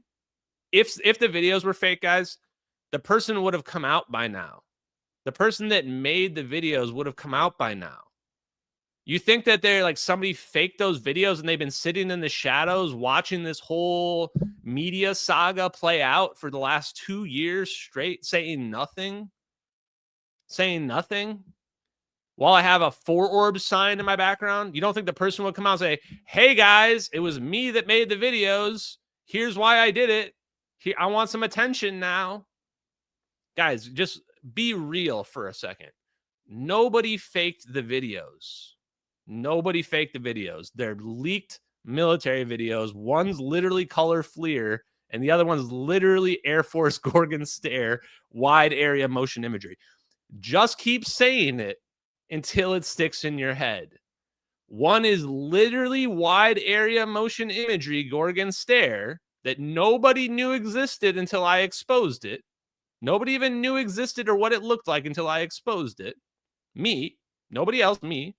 if the videos were fake, guys, the person would have come out by now. The person that made the videos would have come out by now. You think that they're like somebody faked those videos and they've been sitting in the shadows watching this whole media saga play out for the last 2 years straight, saying nothing? Saying nothing? While I have a 4 orb sign in my background, you don't think the person would come out and say, hey guys, it was me that made the videos. Here's why I did it. Here, I want some attention now. Guys, just be real for a second. Nobody faked the videos. Nobody faked the videos. They're leaked military videos. One's literally color FLIR, and the other one's literally Air Force Gorgon stare, wide area motion imagery. Just keep saying it until it sticks in your head. One is literally wide area motion imagery, Gorgon stare, that nobody knew existed until I exposed it. Nobody even knew existed or what it looked like until I exposed it. Me. Nobody else, me.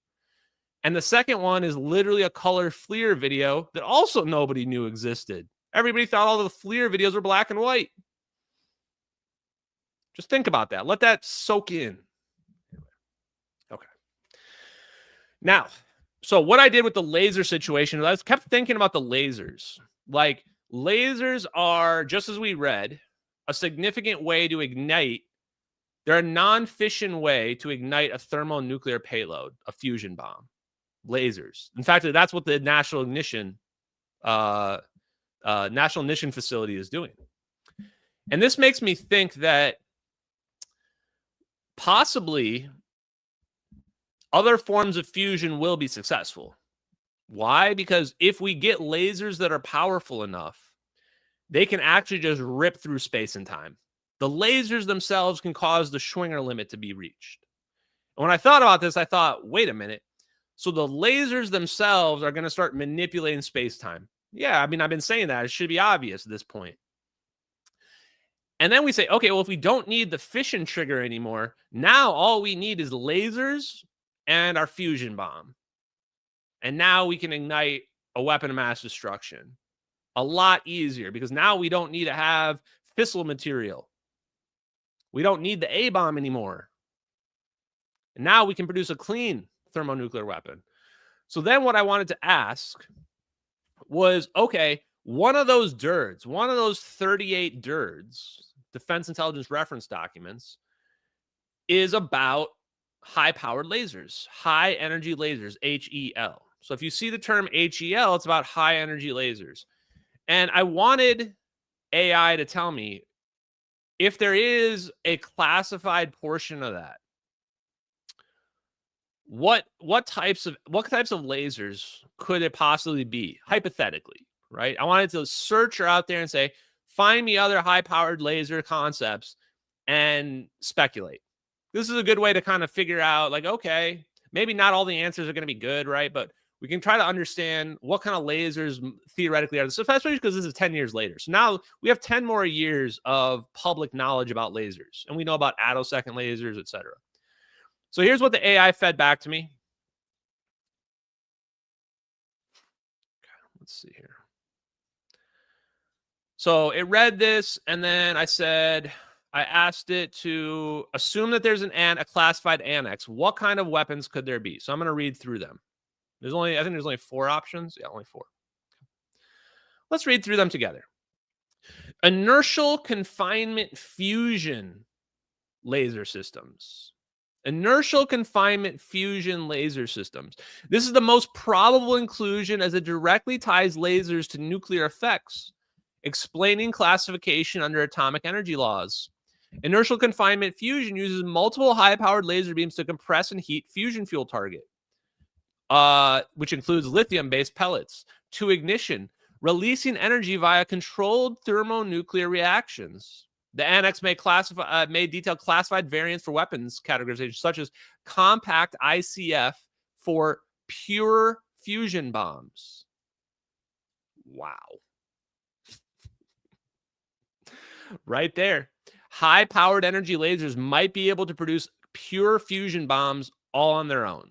And the second one is literally a color FLIR video that also nobody knew existed. Everybody thought all the FLIR videos were black and white. Just think about that. Let that soak in. Okay. Now, so what I did with the laser situation, I kept thinking about the lasers. Like, lasers are, just as we read, a significant way to ignite. They're a non-fission way to ignite a thermonuclear payload, a fusion bomb. Lasers. In fact, that's what the National Ignition Facility is doing. And this makes me think that possibly other forms of fusion will be successful. Why? Because if we get lasers that are powerful enough, they can actually just rip through space and time. The lasers themselves can cause the Schwinger limit to be reached. And when I thought about this, I thought, wait a minute. So the lasers themselves are going to start manipulating space-time. Yeah, I mean, I've been saying that. It should be obvious at this point. And then we say, okay, well, if we don't need the fission trigger anymore, now all we need is lasers and our fusion bomb. And now we can ignite a weapon of mass destruction. A lot easier, because now we don't need to have fissile material. We don't need the A-bomb anymore. And now we can produce a clean thermonuclear weapon. So then what I wanted to ask was, okay, one of those DIRDs, one of those 38 DIRDs, Defense Intelligence Reference Documents, is about high-powered lasers, high-energy lasers, HEL. So if you see the term HEL, it's about high-energy lasers. And I wanted AI to tell me if there is a classified portion of that, what types of lasers could it possibly be, hypothetically, right? I wanted to search out there and say, find me other high-powered laser concepts and speculate. this is a good way to kind of figure out, like, okay, maybe not all the answers are going to be good, right? But we can try to understand what kind of lasers theoretically are, especially because this is 10 years later. So now we have 10 more years of public knowledge about lasers, and we know about attosecond lasers, etc. So here's what the AI fed back to me. Let's see here. So it read this, and then I asked it to assume that there's a classified annex. What kind of weapons could there be? So I'm going to read through them. I think there's only 4 options. Yeah, only 4. Let's read through them together. Inertial confinement fusion laser systems. Inertial confinement fusion laser systems. This is the most probable inclusion as it directly ties lasers to nuclear effects, explaining classification under atomic energy laws. Inertial confinement fusion uses multiple high-powered laser beams to compress and heat fusion fuel target, which includes lithium-based pellets, to ignition, releasing energy via controlled thermonuclear reactions. The annex may detail classified variants for weapons categorization, such as compact ICF for pure fusion bombs. Wow. Right there. High-powered energy lasers might be able to produce pure fusion bombs all on their own.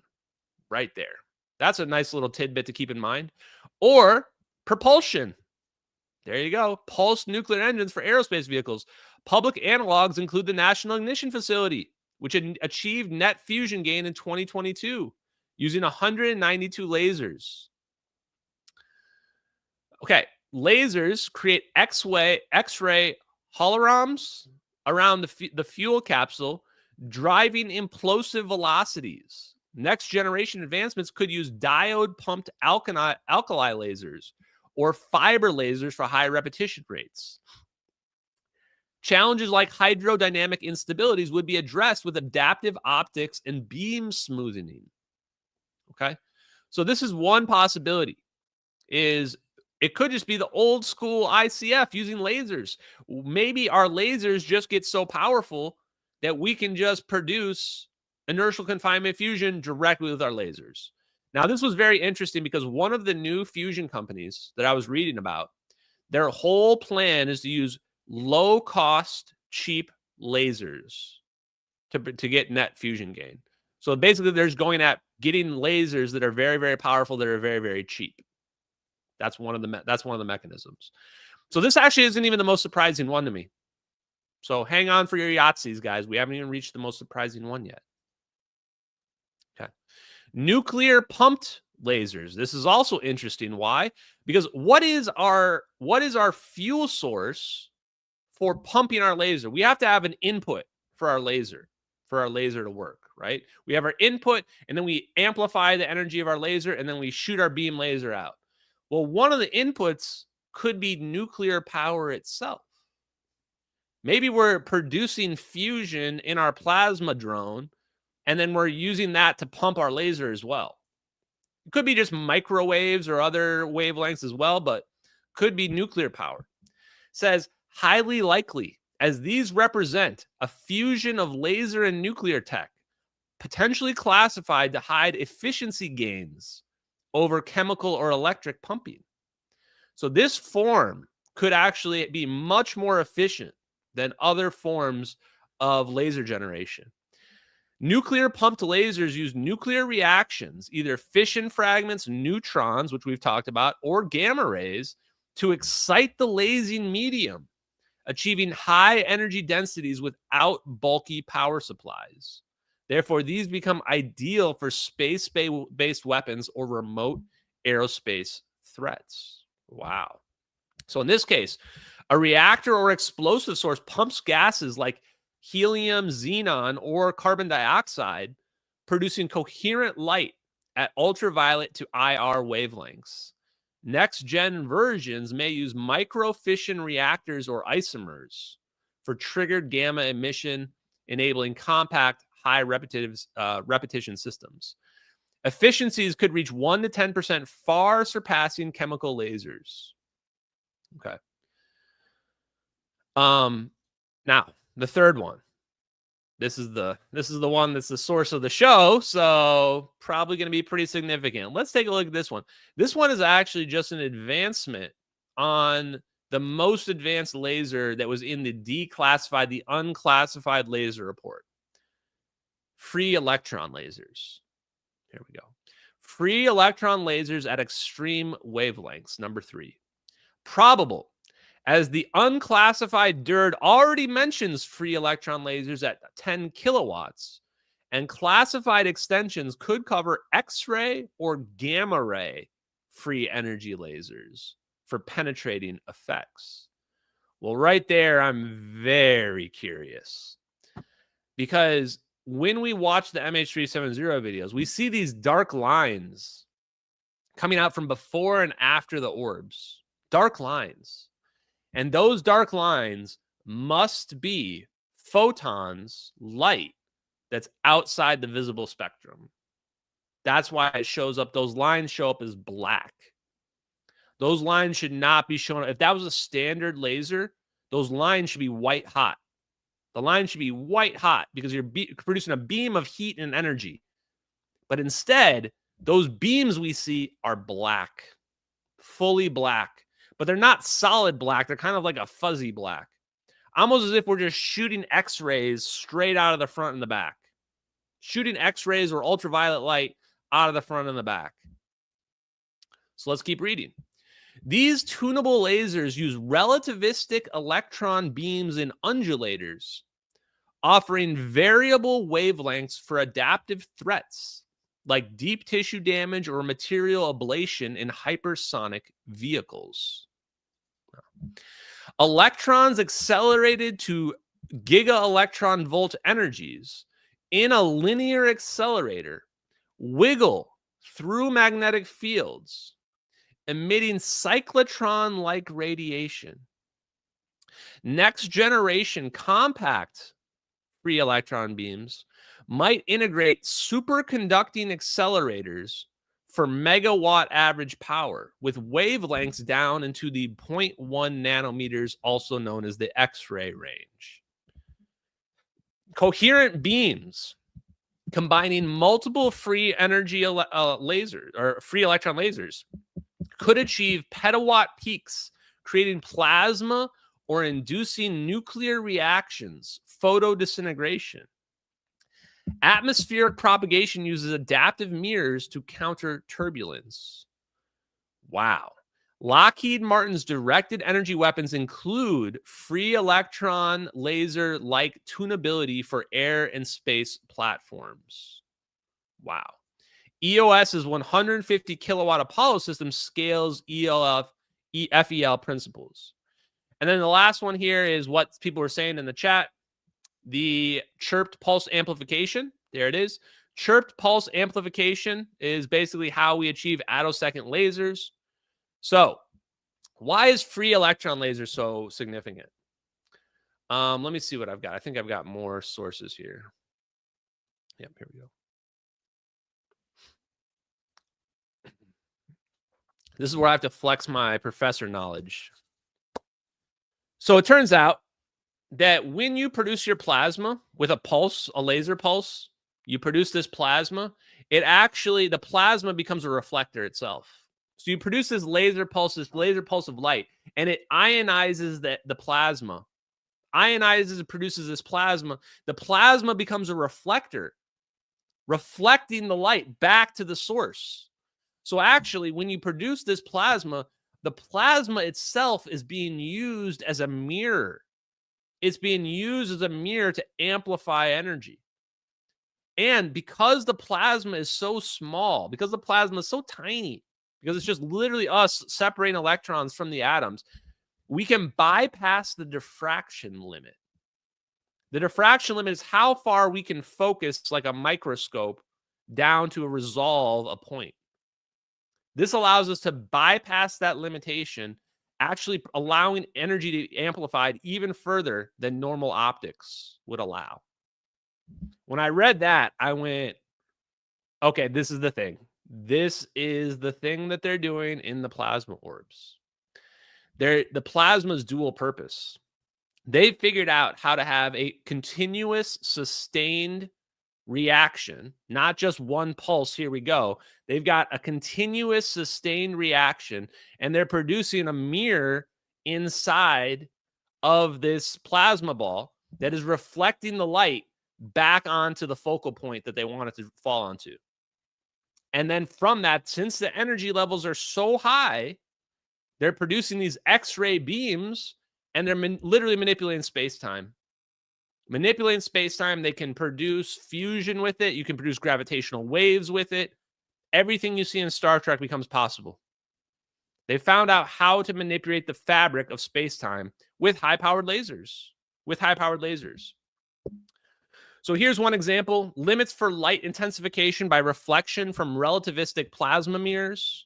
Right there. That's a nice little tidbit to keep in mind. Or propulsion. There you go. Pulsed nuclear engines for aerospace vehicles. Public analogs include the National Ignition Facility, which achieved net fusion gain in 2022 using 192 lasers. Okay. Lasers create X-ray holograms around the fuel capsule, driving implosive velocities. Next generation advancements could use diode pumped alkali lasers or fiber lasers for high repetition rates. Challenges like hydrodynamic instabilities would be addressed with adaptive optics and beam smoothing. Okay, so this is one possibility. It could just be the old school ICF using lasers. Maybe our lasers just get so powerful that we can just produce inertial confinement fusion directly with our lasers. Now, this was very interesting because one of the new fusion companies that I was reading about, their whole plan is to use low-cost, cheap lasers to get net fusion gain. So basically, they're just going at getting lasers that are very, very powerful, that are very, very cheap. That's one of the mechanisms. So this actually isn't even the most surprising one to me. So hang on for your Yahtzees, guys. We haven't even reached the most surprising one yet. Okay. Nuclear pumped lasers. This is also interesting. Why? Because what is our fuel source for pumping our laser? We have to have an input for our laser to work, right? We have our input, and then we amplify the energy of our laser, and then we shoot our beam laser out. Well, one of the inputs could be nuclear power itself. Maybe we're producing fusion in our plasma drone, and then we're using that to pump our laser as well. It could be just microwaves or other wavelengths as well, but could be nuclear power. It says highly likely, as these represent a fusion of laser and nuclear tech, potentially classified to hide efficiency gains over chemical or electric pumping. So this form could actually be much more efficient than other forms of laser generation. Nuclear pumped lasers use nuclear reactions, either fission fragments, neutrons, which we've talked about, or gamma rays, to excite the lasing medium, achieving high energy densities without bulky power supplies. Therefore, these become ideal for space-based weapons or remote aerospace threats. Wow. So in this case, a reactor or explosive source pumps gases like helium, xenon, or carbon dioxide, producing coherent light at ultraviolet to IR wavelengths. Next-gen versions may use microfission reactors or isomers for triggered gamma emission, enabling compact, high repetition systems. Efficiencies could reach 1 to 10%, far surpassing chemical lasers. Okay. Now, the third one. This is the one that's the source of the show, so probably going to be pretty significant. Let's take a look at this one. This one is actually just an advancement on the most advanced laser that was in the the unclassified laser report. Free electron lasers. Here we go. Free electron lasers at extreme wavelengths, number 3. Probable, as the unclassified DIRD already mentions free electron lasers at 10 kilowatts, and classified extensions could cover X-ray or gamma ray free energy lasers for penetrating effects. Well, right there, I'm very curious, because when we watch the MH370 videos, we see these dark lines coming out from before and after the orbs. Dark lines. And those dark lines must be photons, light, that's outside the visible spectrum. That's why it shows up. Those lines show up as black. Those lines should not be shown. If that was a standard laser, those lines should be white hot. The line should be white hot because you're producing a beam of heat and energy. But instead, those beams we see are black, fully black. But they're not solid black. They're kind of like a fuzzy black. Almost as if we're just shooting X-rays straight out of the front and the back. Shooting X-rays or ultraviolet light out of the front and the back. So let's keep reading. These tunable lasers use relativistic electron beams in undulators, offering variable wavelengths for adaptive threats like deep tissue damage or material ablation in hypersonic vehicles. Electrons accelerated to giga-electron volt energies in a linear accelerator wiggle through magnetic fields, emitting cyclotron-like radiation. Next generation compact free electron beams might integrate superconducting accelerators for megawatt average power with wavelengths down into the 0.1 nanometers, also known as the X-ray range. Coherent beams combining multiple free energy lasers or free electron lasers could achieve petawatt peaks, creating plasma or inducing nuclear reactions, photodisintegration. Atmospheric propagation uses adaptive mirrors to counter turbulence. Wow. Lockheed Martin's directed energy weapons include free electron laser-like tunability for air and space platforms. Wow. EOS's 150 kilowatt Apollo system scales FEL principles. And then the last one here is what people were saying in the chat. The chirped pulse amplification. There it is. Chirped pulse amplification is basically how we achieve attosecond lasers. So, why is free electron laser so significant? Let me see what I've got. I think I've got more sources here. Yep, here we go. This is where I have to flex my professor knowledge. So it turns out that when you produce your plasma with a pulse, a laser pulse, you produce this plasma, the plasma becomes a reflector itself. So you produce this laser pulse of light, and it ionizes the plasma. Ionizes and produces this plasma. The plasma becomes a reflector, reflecting the light back to the source. So actually, when you produce this plasma, the plasma itself is being used as a mirror. It's being used as a mirror to amplify energy. And because the plasma is so small, because the plasma is so tiny, because it's just literally us separating electrons from the atoms, we can bypass the diffraction limit. The diffraction limit is how far we can focus like a microscope down to resolve a point. This allows us to bypass that limitation, actually allowing energy to be amplified even further than normal optics would allow. When I read that, I went, okay, this is the thing. This is the thing that they're doing in the plasma orbs. The plasma's dual purpose. They figured out how to have a continuous, sustained reaction, not just one pulse. Here we go. They've got a continuous, sustained reaction, and they're producing a mirror inside of this plasma ball that is reflecting the light back onto the focal point that they want it to fall onto. And then from that, since the energy levels are so high, they're producing these X-ray beams, and they're literally manipulating space-time. Manipulating space-time, they can produce fusion with it. You can produce gravitational waves with it. Everything you see in Star Trek becomes possible. They found out how to manipulate the fabric of space-time with high-powered lasers. So here's one example. Limits for light intensification by reflection from relativistic plasma mirrors.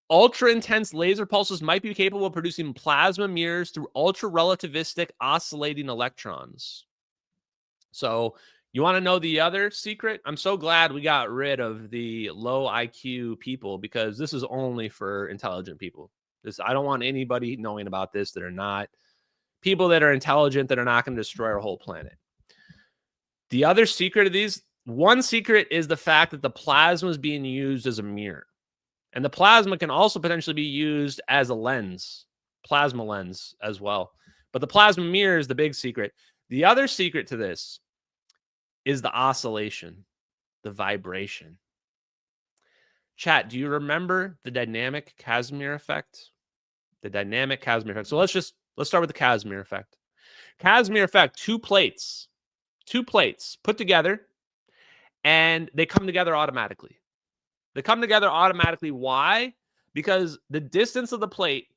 Ultra-intense laser pulses might be capable of producing plasma mirrors through ultra-relativistic oscillating electrons. So you want to know the other secret? I'm so glad we got rid of the low IQ people, because this is only for intelligent people. I don't want anybody knowing about this that are not people that are intelligent, that are not going to destroy our whole planet. The other secret of these, one secret is the fact that the plasma is being used as a mirror. And the plasma can also potentially be used as a lens, plasma lens as well. But the plasma mirror is the big secret. The other secret to this is the oscillation, the vibration. Chat, do you remember the dynamic Casimir effect? The dynamic Casimir effect. So let's start with the Casimir effect. Casimir effect, two plates put together, and they come together automatically. They come together automatically. Why? Because the distance of the plate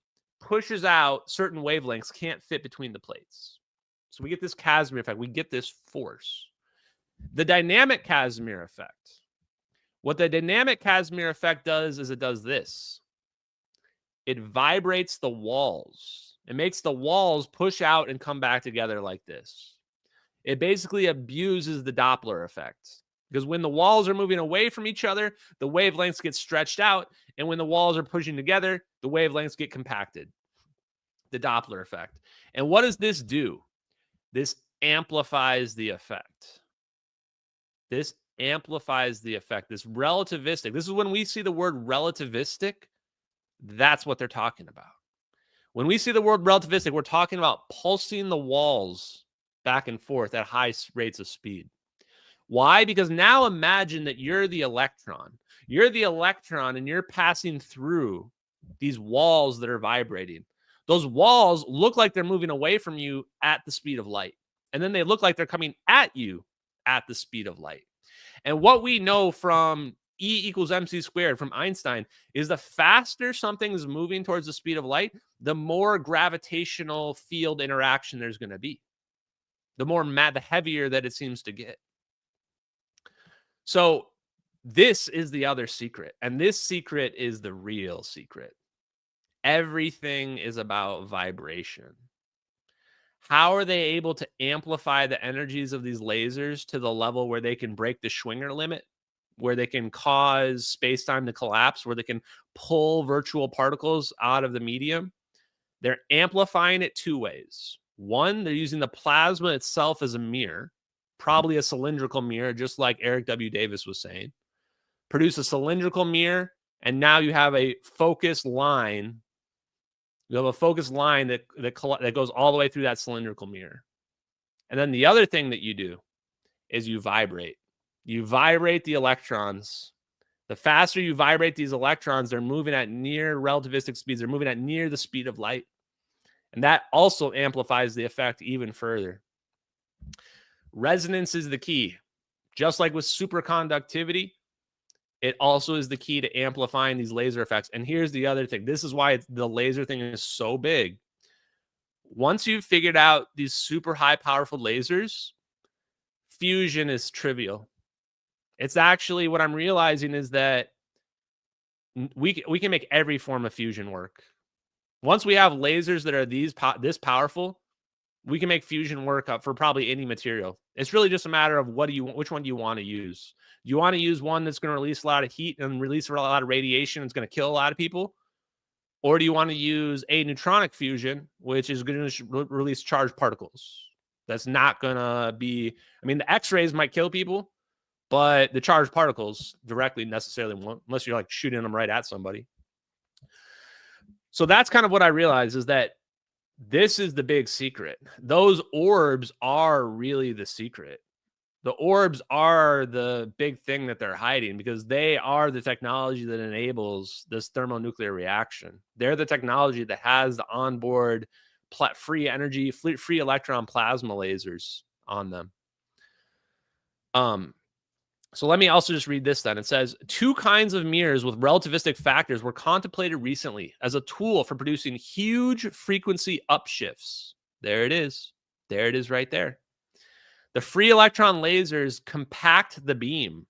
pushes out certain wavelengths, can't fit between the plates. So we get this Casimir effect. We get this force. The dynamic Casimir effect. What the dynamic Casimir effect does is it does this. It vibrates the walls. It makes the walls push out and come back together like this. It basically abuses the Doppler effect. Because when the walls are moving away from each other, the wavelengths get stretched out. And when the walls are pushing together, the wavelengths get compacted. The Doppler effect. And what does this do? This amplifies the effect. This amplifies the effect. This relativistic. This is when we see the word relativistic. That's what they're talking about. When we see the word relativistic, we're talking about pulsing the walls back and forth at high rates of speed. Why? Because now imagine that you're the electron. You're the electron, and you're passing through these walls that are vibrating. Those walls look like they're moving away from you at the speed of light. And then they look like they're coming at you at the speed of light. And what we know from E equals mc squared from Einstein is the faster something is moving towards the speed of light, the more gravitational field interaction there's going to be. The heavier that it seems to get. So this is the other secret. And this secret is the real secret. Everything is about vibration. How are they able to amplify the energies of these lasers to the level where they can break the Schwinger limit, where they can cause space-time to collapse, where they can pull virtual particles out of the medium? They're amplifying it two ways. One, they're using the plasma itself as a mirror, probably a cylindrical mirror, just like Eric W. Davis was saying. Produce a cylindrical mirror, and now you have a focused line. You have a focused line that goes all the way through that cylindrical mirror. And then the other thing that you do is you vibrate. You vibrate the electrons. The faster you vibrate these electrons, they're moving at near relativistic speeds. They're moving at near the speed of light. And that also amplifies the effect even further. Resonance is the key. Just like with superconductivity, it also is the key to amplifying these laser effects. And here's the other thing. This is why the laser thing is so big. Once you've figured out these super high powerful lasers, fusion is trivial. It's actually, what I'm realizing is that we can make every form of fusion work. Once we have lasers that are this powerful, we can make fusion work up for probably any material. It's really just a matter of which one do you want to use. Do you want to use one that's going to release a lot of heat and release a lot of radiation? It's going to kill a lot of people? Or do you want to use a neutronic fusion, which is going to release charged particles? That's not going to be, I mean, the X-rays might kill people, but the charged particles directly necessarily won't, unless you're like shooting them right at somebody. So that's kind of what I realized, is that this is the big secret. Those orbs are really the secret. The orbs are the big thing that they're hiding, because they are the technology that enables this thermonuclear reaction. They're the technology that has the onboard free energy, free electron plasma lasers on them. So let me also just read this then. It says, 2 kinds of mirrors with relativistic factors were contemplated recently as a tool for producing huge frequency upshifts. There it is. There it is right there. The free electron lasers compact the beam.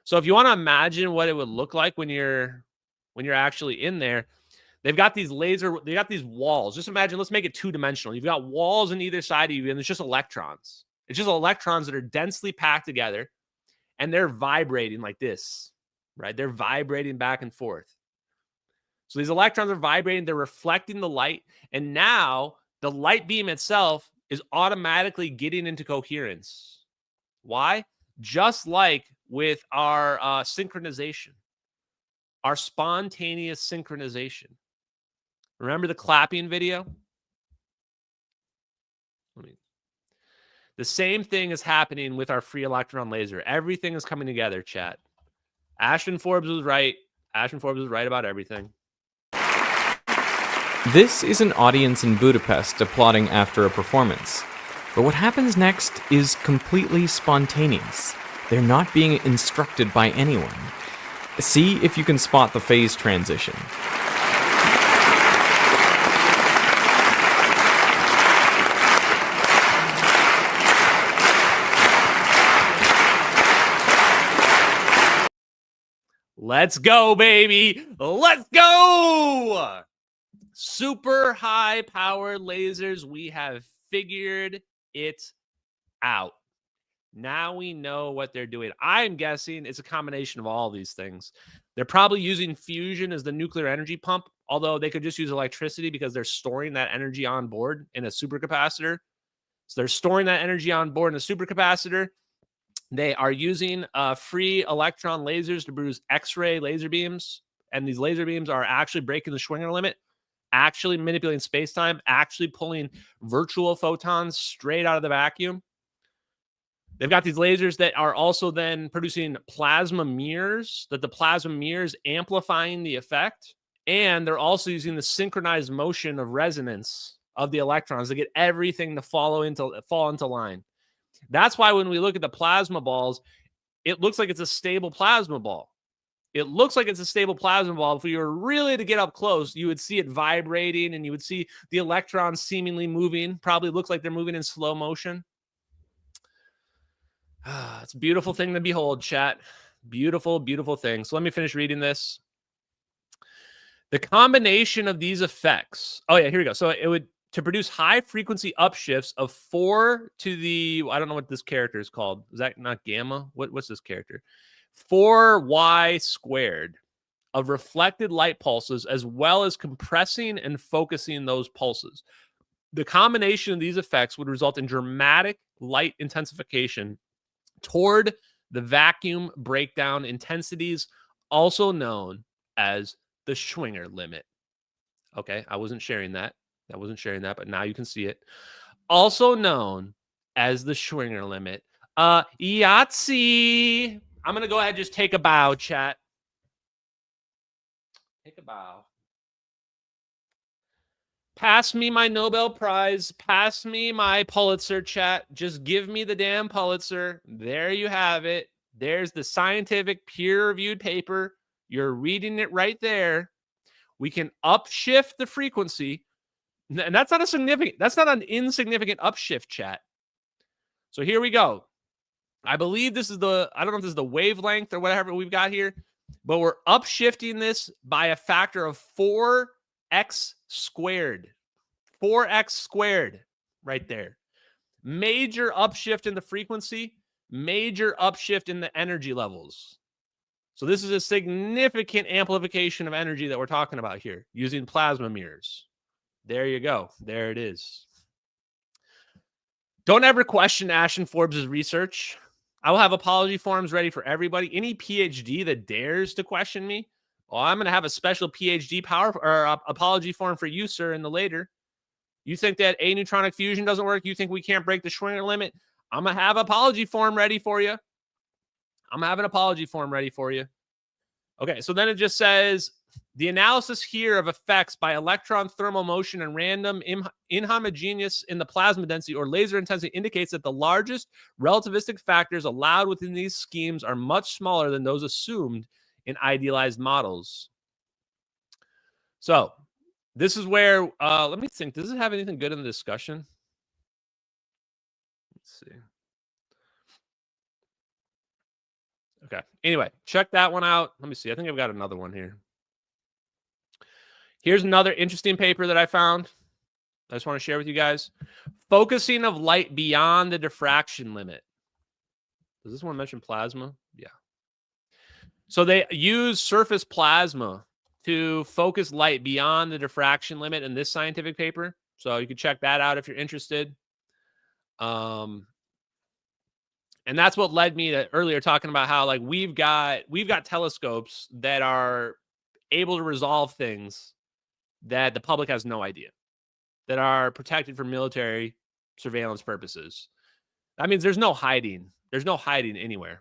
So if you want to imagine what it would look like when you're actually in there, they've got these walls. Just imagine, let's make it 2-dimensional. You've got walls on either side of you, and it's just electrons. It's just electrons that are densely packed together, and they're vibrating like this, right? They're vibrating back and forth. So these electrons are vibrating, they're reflecting the light, and now the light beam itself is automatically getting into coherence. Why? Just like with our synchronization, our spontaneous synchronization. Remember the clapping video? The same thing is happening with our free electron laser. Everything is coming together, chat. Ashton Forbes was right. Ashton Forbes was right about everything. This is an audience in Budapest applauding after a performance. But what happens next is completely spontaneous. They're not being instructed by anyone. See if you can spot the phase transition. Let's go, baby. Let's go. Super high power lasers. We have figured it out. Now we know what they're doing. I'm guessing it's a combination of all these things. They're probably using fusion as the nuclear energy pump, although they could just use electricity because they're storing that energy on board in a supercapacitor. So they're storing that energy on board in a supercapacitor. They are using free electron lasers to produce X-ray laser beams. And these laser beams are actually breaking the Schwinger limit, actually manipulating space-time, actually pulling virtual photons straight out of the vacuum. They've got these lasers that are also then producing plasma mirrors, that the plasma mirrors amplifying the effect. And they're also using the synchronized motion of resonance of the electrons to get everything to fall into line. That's why when we look at the plasma balls, it looks like it's a stable plasma ball. It looks like it's a stable plasma ball. If we were really to get up close, you would see it vibrating and you would see the electrons seemingly moving. Probably looks like they're moving in slow motion. It's a beautiful thing to behold, chat. Beautiful, beautiful thing. So let me finish reading this. The combination of these effects. Oh, yeah, here we go. So it would, to produce high frequency upshifts of 4 to the, I don't know what this character is called. Is that not gamma? What's this character? 4y squared of reflected light pulses, as well as compressing and focusing those pulses. The combination of these effects would result in dramatic light intensification toward the vacuum breakdown intensities, also known as the Schwinger limit. Okay, I wasn't sharing that. But now you can see it. Also known as the Schwinger limit. Yahtzee. I'm going to go ahead and just take a bow, chat. Take a bow. Pass me my Nobel Prize. Pass me my Pulitzer, chat. Just give me the damn Pulitzer. There you have it. There's the scientific peer-reviewed paper. You're reading it right there. We can upshift the frequency. And that's not an insignificant upshift, chat. So here we go. I believe this is I don't know if this is the wavelength or whatever we've got here, but we're upshifting this by a factor of 4x squared. 4x squared right there. Major upshift in the frequency, major upshift in the energy levels. So this is a significant amplification of energy that we're talking about here using plasma mirrors. There you go. There it is. Don't ever question Ashton Forbes' research. I will have apology forms ready for everybody. Any PhD that dares to question me, well, I'm going to have a special PhD apology form for you, sir, in the later. You think that aneutronic fusion doesn't work? You think we can't break the Schwinger limit? I'm going to have an apology form ready for you. I'm having an apology form ready for you. Okay, so then it just says, the analysis here of effects by electron thermal motion and random inhomogeneous in the plasma density or laser intensity indicates that the largest relativistic factors allowed within these schemes are much smaller than those assumed in idealized models. So this is where, let me think, does it have anything good in the discussion? Let's see. Okay. Anyway, check that one out. Let me see. I think I've got another one here. Here's another interesting paper that I found. I just want to share with you guys. Focusing of light beyond the diffraction limit. Does this one mention plasma? Yeah. So they use surface plasma to focus light beyond the diffraction limit in this scientific paper. So you can check that out if you're interested. And that's what led me to earlier talking about how like we've got telescopes that are able to resolve things that the public has no idea, that are protected for military surveillance purposes. That means there's no hiding. There's no hiding anywhere.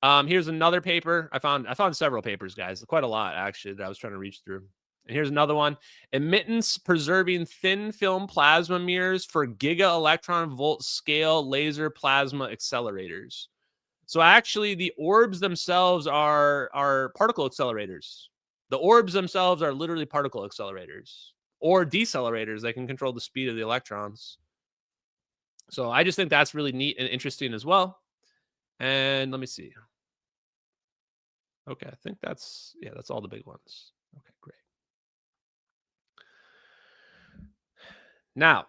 Here's another paper. I found several papers, guys. Quite a lot, actually, that I was trying to reach through. And here's another one. Emittance preserving thin film plasma mirrors for giga electron volt scale laser plasma accelerators. So actually, the orbs themselves are particle accelerators. The orbs themselves are literally particle accelerators or decelerators that can control the speed of the electrons. So I just think that's really neat and interesting as well. And let me see. Okay, I think that's all the big ones. Okay, great. Now,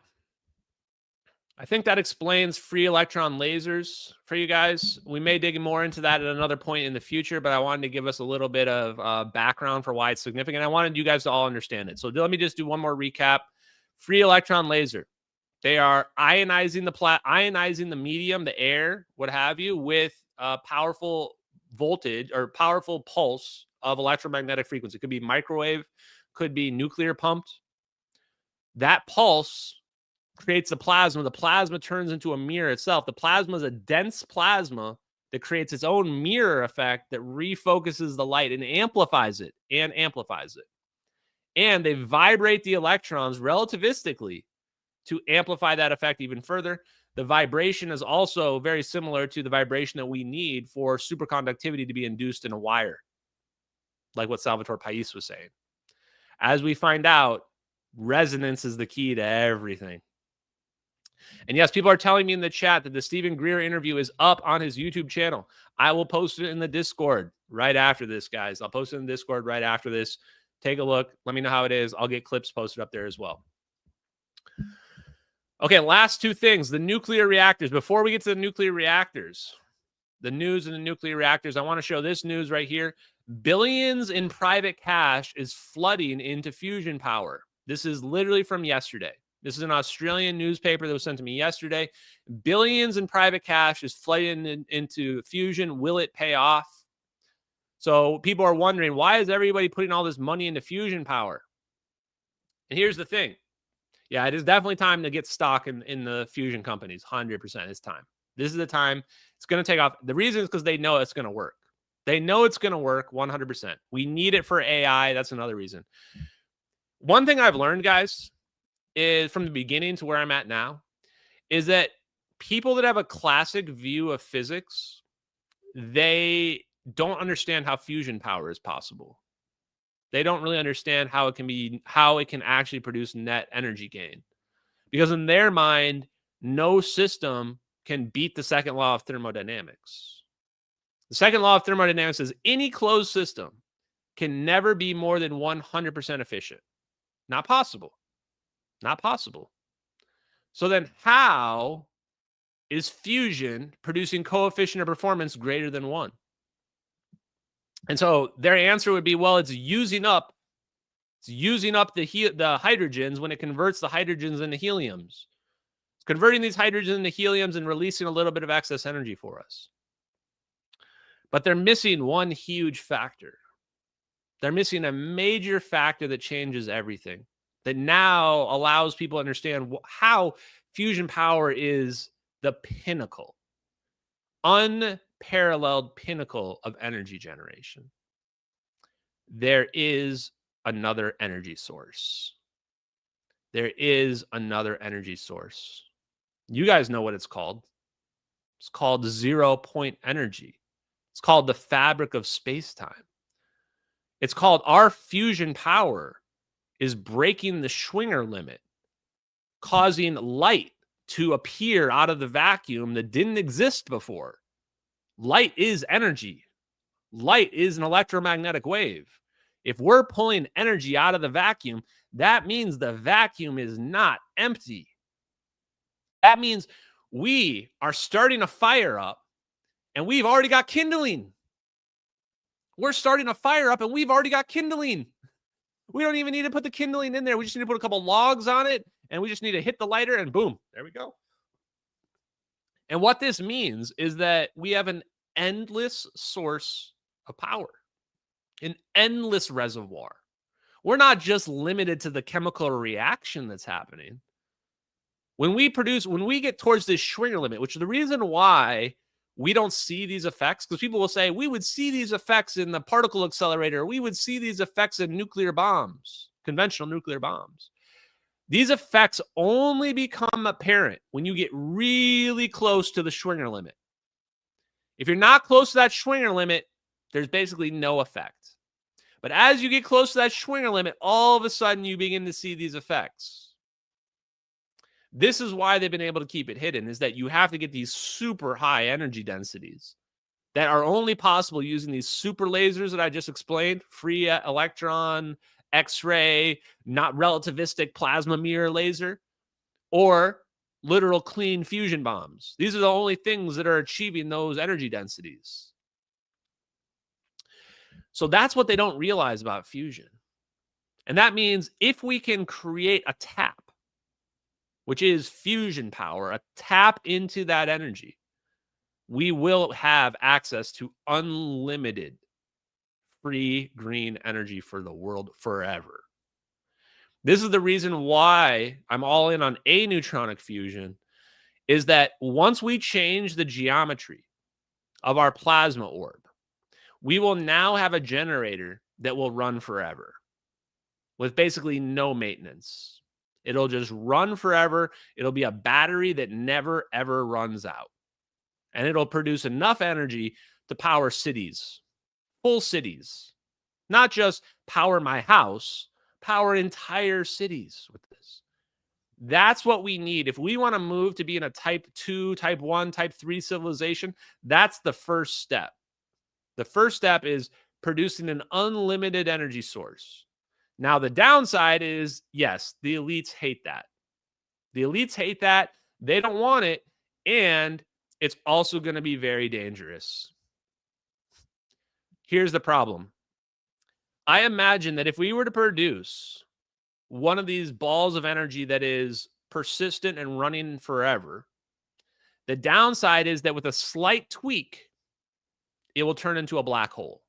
I think that explains free electron lasers for you guys. We may dig more into that at another point in the future, but I wanted to give us a little bit of background for why it's significant. I wanted you guys to all understand it. So let me just do one more recap. Free electron laser. They are ionizing the medium, the air, what have you, with a powerful voltage or powerful pulse of electromagnetic frequency. It could be microwave, could be nuclear pumped. That pulse creates the plasma. The plasma turns into a mirror itself. The plasma is a dense plasma that creates its own mirror effect that refocuses the light and amplifies it. And they vibrate the electrons relativistically to amplify that effect even further. The vibration is also very similar to the vibration that we need for superconductivity to be induced in a wire, like what Salvatore Pais was saying. As we find out, resonance is the key to everything. And yes, people are telling me in the chat that the Stephen Greer interview is up on his YouTube channel. I will post it in the Discord right after this, guys. I'll post it in the Discord right after this. Take a look. Let me know how it is. I'll get clips posted up there as well. Okay, last two things. The nuclear reactors. Before we get to the nuclear reactors, the news in the nuclear reactors, I want to show this news right here. Billions in private cash is flooding into fusion power. This is literally from yesterday. This is an Australian newspaper that was sent to me yesterday. Billions in private cash is flooding into fusion. Will it pay off? So people are wondering, why is everybody putting all this money into fusion power? And here's the thing. Yeah, it is definitely time to get stock in the fusion companies. 100%. It's time. This is the time. It's going to take off. The reason is because they know it's going to work. They know it's going to work 100%. We need it for AI. That's another reason. One thing I've learned, guys, is from the beginning to where I'm at now, is that people that have a classic view of physics, they don't understand how fusion power is possible. They don't really understand how it can actually produce net energy gain. Because in their mind, no system can beat the second law of thermodynamics. The second law of thermodynamics says any closed system can never be more than 100% efficient. Not possible. Not possible. So then how is fusion producing coefficient of performance greater than 1? And so their answer would be, well, it's using up the hydrogens when it converts the hydrogens into heliums. It's converting these hydrogens into heliums and releasing a little bit of excess energy for us. But they're missing one huge factor. They're missing a major factor that changes everything, that now allows people to understand how fusion power is the pinnacle, unparalleled pinnacle of energy generation. There is another energy source. There is another energy source. You guys know what it's called. It's called 0-point energy. It's called the fabric of space-time. It's called our fusion power is breaking the Schwinger limit, causing light to appear out of the vacuum that didn't exist before. Light is energy. Light is an electromagnetic wave. If we're pulling energy out of the vacuum, that means the vacuum is not empty. That means we are starting a fire up and we've already got kindling. We're starting a fire up and we've already got kindling. We don't even need to put the kindling in there. We just need to put a couple logs on it and we just need to hit the lighter and boom, there we go. And what this means is that we have an endless source of power, an endless reservoir. We're not just limited to the chemical reaction that's happening. When we get towards this Schwinger limit, which is the reason why we don't see these effects, because people will say, we would see these effects in the particle accelerator. We would see these effects in nuclear bombs, conventional nuclear bombs. These effects only become apparent when you get really close to the Schwinger limit. If you're not close to that Schwinger limit, there's basically no effect. But as you get close to that Schwinger limit, all of a sudden you begin to see these effects. This is why they've been able to keep it hidden, is that you have to get these super high energy densities that are only possible using these super lasers that I just explained, free electron, X-ray, not relativistic plasma mirror laser, or literal clean fusion bombs. These are the only things that are achieving those energy densities. So that's what they don't realize about fusion. And that means if we can create a tap, which is fusion power, a tap into that energy, we will have access to unlimited free green energy for the world forever. This is the reason why I'm all in on aneutronic fusion, is that once we change the geometry of our plasma orb, we will now have a generator that will run forever with basically no maintenance. It'll just run forever. It'll be a battery that never, ever runs out. And it'll produce enough energy to power cities, full cities. Not just power my house, power entire cities with this. That's what we need. If we want to move to be in a type 2, type 1, type 3 civilization, that's the first step. The first step is producing an unlimited energy source. Now, the downside is, yes, the elites hate that. The elites hate that. They don't want it. And it's also going to be very dangerous. Here's the problem. I imagine that if we were to produce one of these balls of energy that is persistent and running forever, the downside is that with a slight tweak, it will turn into a black hole.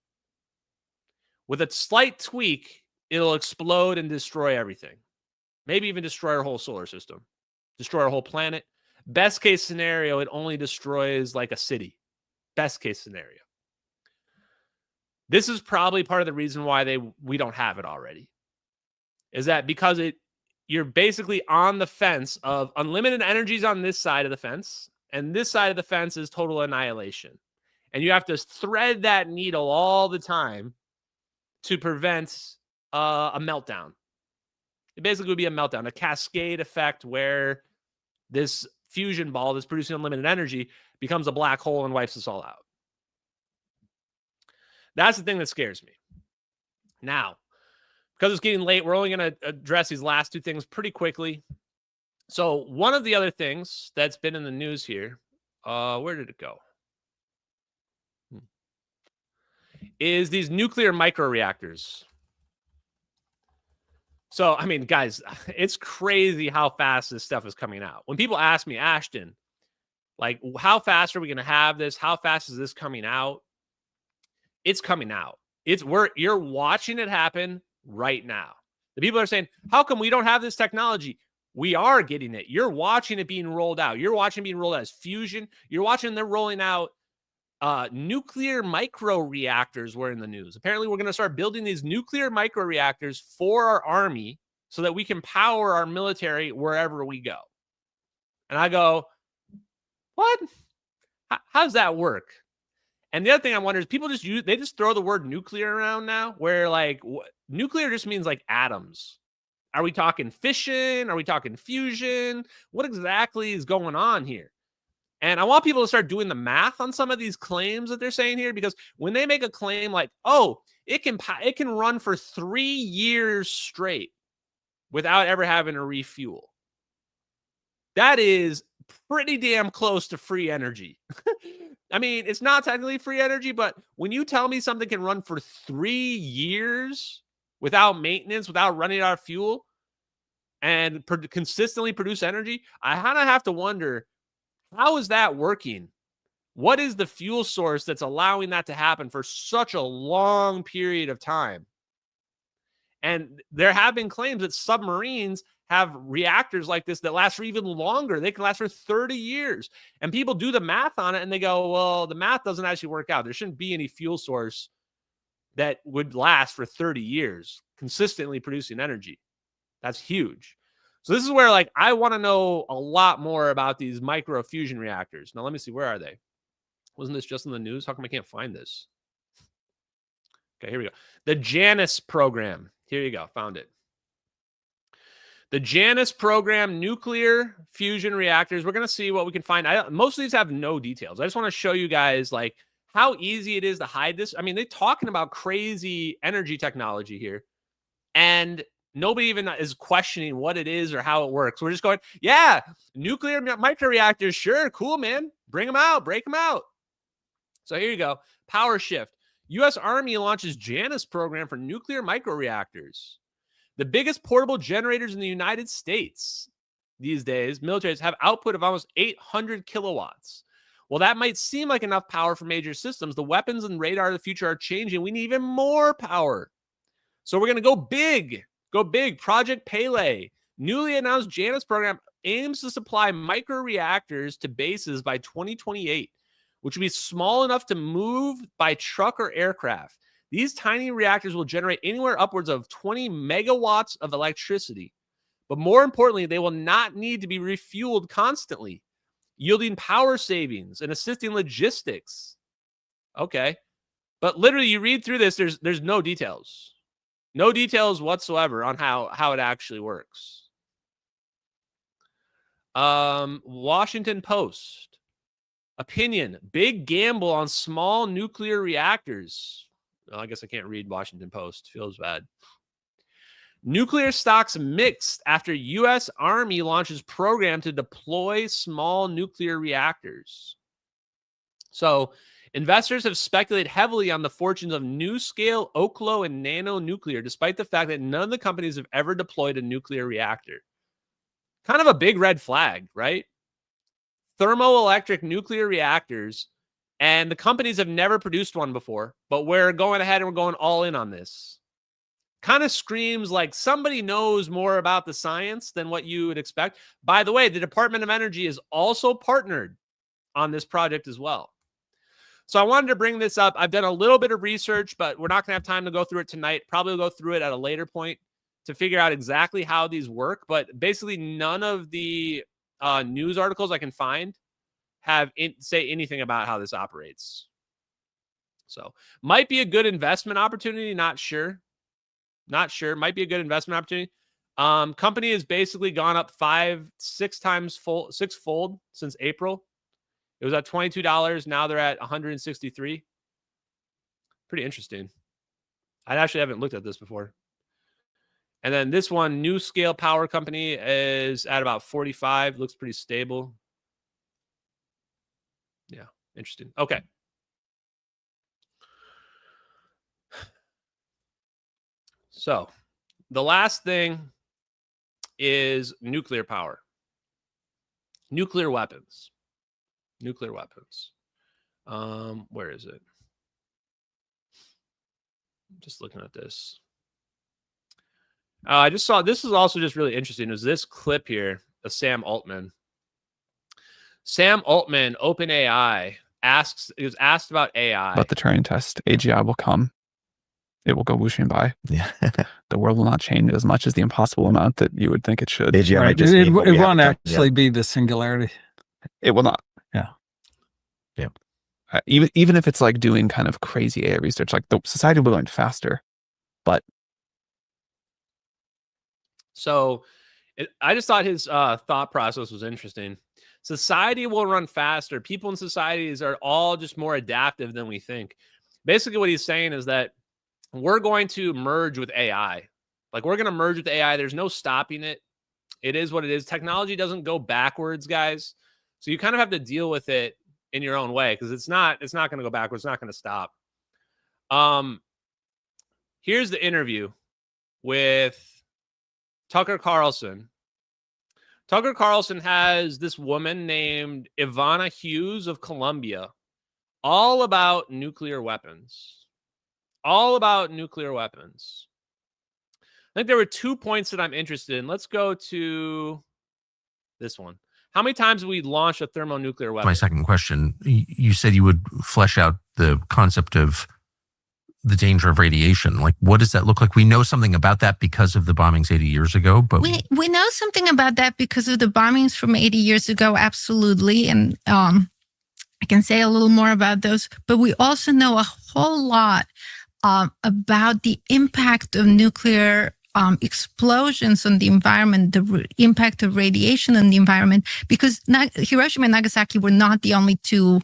With a slight tweak, it'll explode and destroy everything. Maybe even destroy our whole solar system, destroy our whole planet. Best case scenario, it only destroys like a city. Best case scenario. This is probably part of the reason why we don't have it already. Is that because you're basically on the fence of unlimited energies on this side of the fence, and this side of the fence is total annihilation. And you have to thread that needle all the time to prevent a meltdown. It basically would be a meltdown, a cascade effect where this fusion ball that's producing unlimited energy becomes a black hole and wipes us all out. That's the thing that scares me. Now, because it's getting late, we're only going to address these last two things pretty quickly. So one of the other things that's been in the news here, where did it go? is these nuclear microreactors. So, I mean, guys, it's crazy how fast this stuff is coming out. When people ask me, Ashton, like, how fast are we going to have this? How fast is this coming out? It's coming out. You're watching it happen right now. The people are saying, how come we don't have this technology? We are getting it. You're watching it being rolled out. You're watching it being rolled out as fusion. You're watching them rolling out nuclear microreactors were in the news. Apparently, we're going to start building these nuclear microreactors for our army so that we can power our military wherever we go. And I go, what? How does that work? And the other thing I wonder is people they just throw the word nuclear around now, where like nuclear just means like atoms. Are we talking fission? Are we talking fusion? What exactly is going on here? And I want people to start doing the math on some of these claims that they're saying here, because when they make a claim like, oh, it can run for 3 years straight without ever having to refuel, that is pretty damn close to free energy. I mean, it's not technically free energy, but when you tell me something can run for 3 years without maintenance, without running out of fuel, and consistently produce energy, I kind of have to wonder, how is that working? What is the fuel source that's allowing that to happen for such a long period of time? And there have been claims that submarines have reactors like this that last for even longer. They can last for 30 years. And people do the math on it and they go, well, the math doesn't actually work out. There shouldn't be any fuel source that would last for 30 years, consistently producing energy. That's huge. So this is where, like, I want to know a lot more about these micro fusion reactors. Now, let me see. Where are they? Wasn't this just in the news? How come I can't find this? Okay, here we go. The Janus program. Here you go. Found it. The Janus program, nuclear fusion reactors. We're going to see what we can find. Most of these have no details. I just want to show you guys, like, how easy it is to hide this. I mean, they're talking about crazy energy technology here, and nobody even is questioning what it is or how it works. We're just going, yeah, nuclear microreactors. Sure. Cool, man. Bring them out. Break them out. So here you go. Power shift. U.S. Army launches Janus program for nuclear microreactors. The biggest portable generators in the United States these days, militaries, have output of almost 800 kilowatts. Well, that might seem like enough power for major systems. The weapons and radar of the future are changing. We need even more power. So we're going to go big. Go big. Project Pele. Newly announced Janus program aims to supply microreactors to bases by 2028, which will be small enough to move by truck or aircraft. These tiny reactors will generate anywhere upwards of 20 megawatts of electricity. But more importantly, they will not need to be refueled constantly, yielding power savings and assisting logistics. Okay. But literally, you read through this, there's no details. No details whatsoever on how it actually works. Washington Post. Opinion. Big gamble on small nuclear reactors. Well, I guess I can't read Washington Post. Feels bad. Nuclear stocks mixed after U.S. Army launches program to deploy small nuclear reactors. So investors have speculated heavily on the fortunes of NuScale, Oklo, and Nano Nuclear, despite the fact that none of the companies have ever deployed a nuclear reactor. Kind of a big red flag, right? Thermoelectric nuclear reactors, and the companies have never produced one before, but we're going ahead and we're going all in on this. Kind of screams like somebody knows more about the science than what you would expect. By the way, the Department of Energy is also partnered on this project as well. So I wanted to bring this up. I've done a little bit of research, but we're not going to have time to go through it tonight. Probably we'll go through it at a later point to figure out exactly how these work. But basically, none of the news articles I can find say anything about how this operates. So might be a good investment opportunity. Not sure. Might be a good investment opportunity. Company has basically gone up sixfold since April. It was at $22. Now they're at $163. Pretty interesting. I actually haven't looked at this before. And then this one, NuScale Power Company, is at about 45. Looks pretty stable. Yeah, interesting. Okay. So the last thing is nuclear power. Nuclear weapons. Nuclear weapons. Where is it? Just looking at this. I just saw, this is also just really interesting. Is this clip here of Sam Altman. Sam Altman, OpenAI, he was asked about AI. About the Turing test, AGI will come. It will go whooshing by. Yeah. The world will not change as much as the impossible amount that you would think it should. AGI might just it won't actually be the singularity. It will not. Yeah. Yeah. Even if it's like doing kind of crazy AI research, like the society will be going faster, but. So I just thought his thought process was interesting. Society will run faster. People in societies are all just more adaptive than we think. Basically, what he's saying is that we're going to merge with AI. Like, we're going to merge with AI. There's no stopping it. It is what it is. Technology doesn't go backwards, guys. So you kind of have to deal with it in your own way, because it's not going to go backwards. It's not going to stop. Here's the interview with Tucker Carlson. Tucker Carlson has this woman named Ivana Hughes of Columbia, all about nuclear weapons. All about nuclear weapons. I think there were 2 points that I'm interested in. Let's go to this one. How many times have we launched a thermonuclear weapon? My second question, you said you would flesh out the concept of the danger of radiation. Like, what does that look like? We know something about that because of the bombings 80 years ago, but we know something about that because of the bombings from 80 years ago, absolutely. And I can say a little more about those, but we also know a whole lot about the impact of nuclear explosions on the environment, the impact of radiation on the environment, because Hiroshima and Nagasaki were not the only two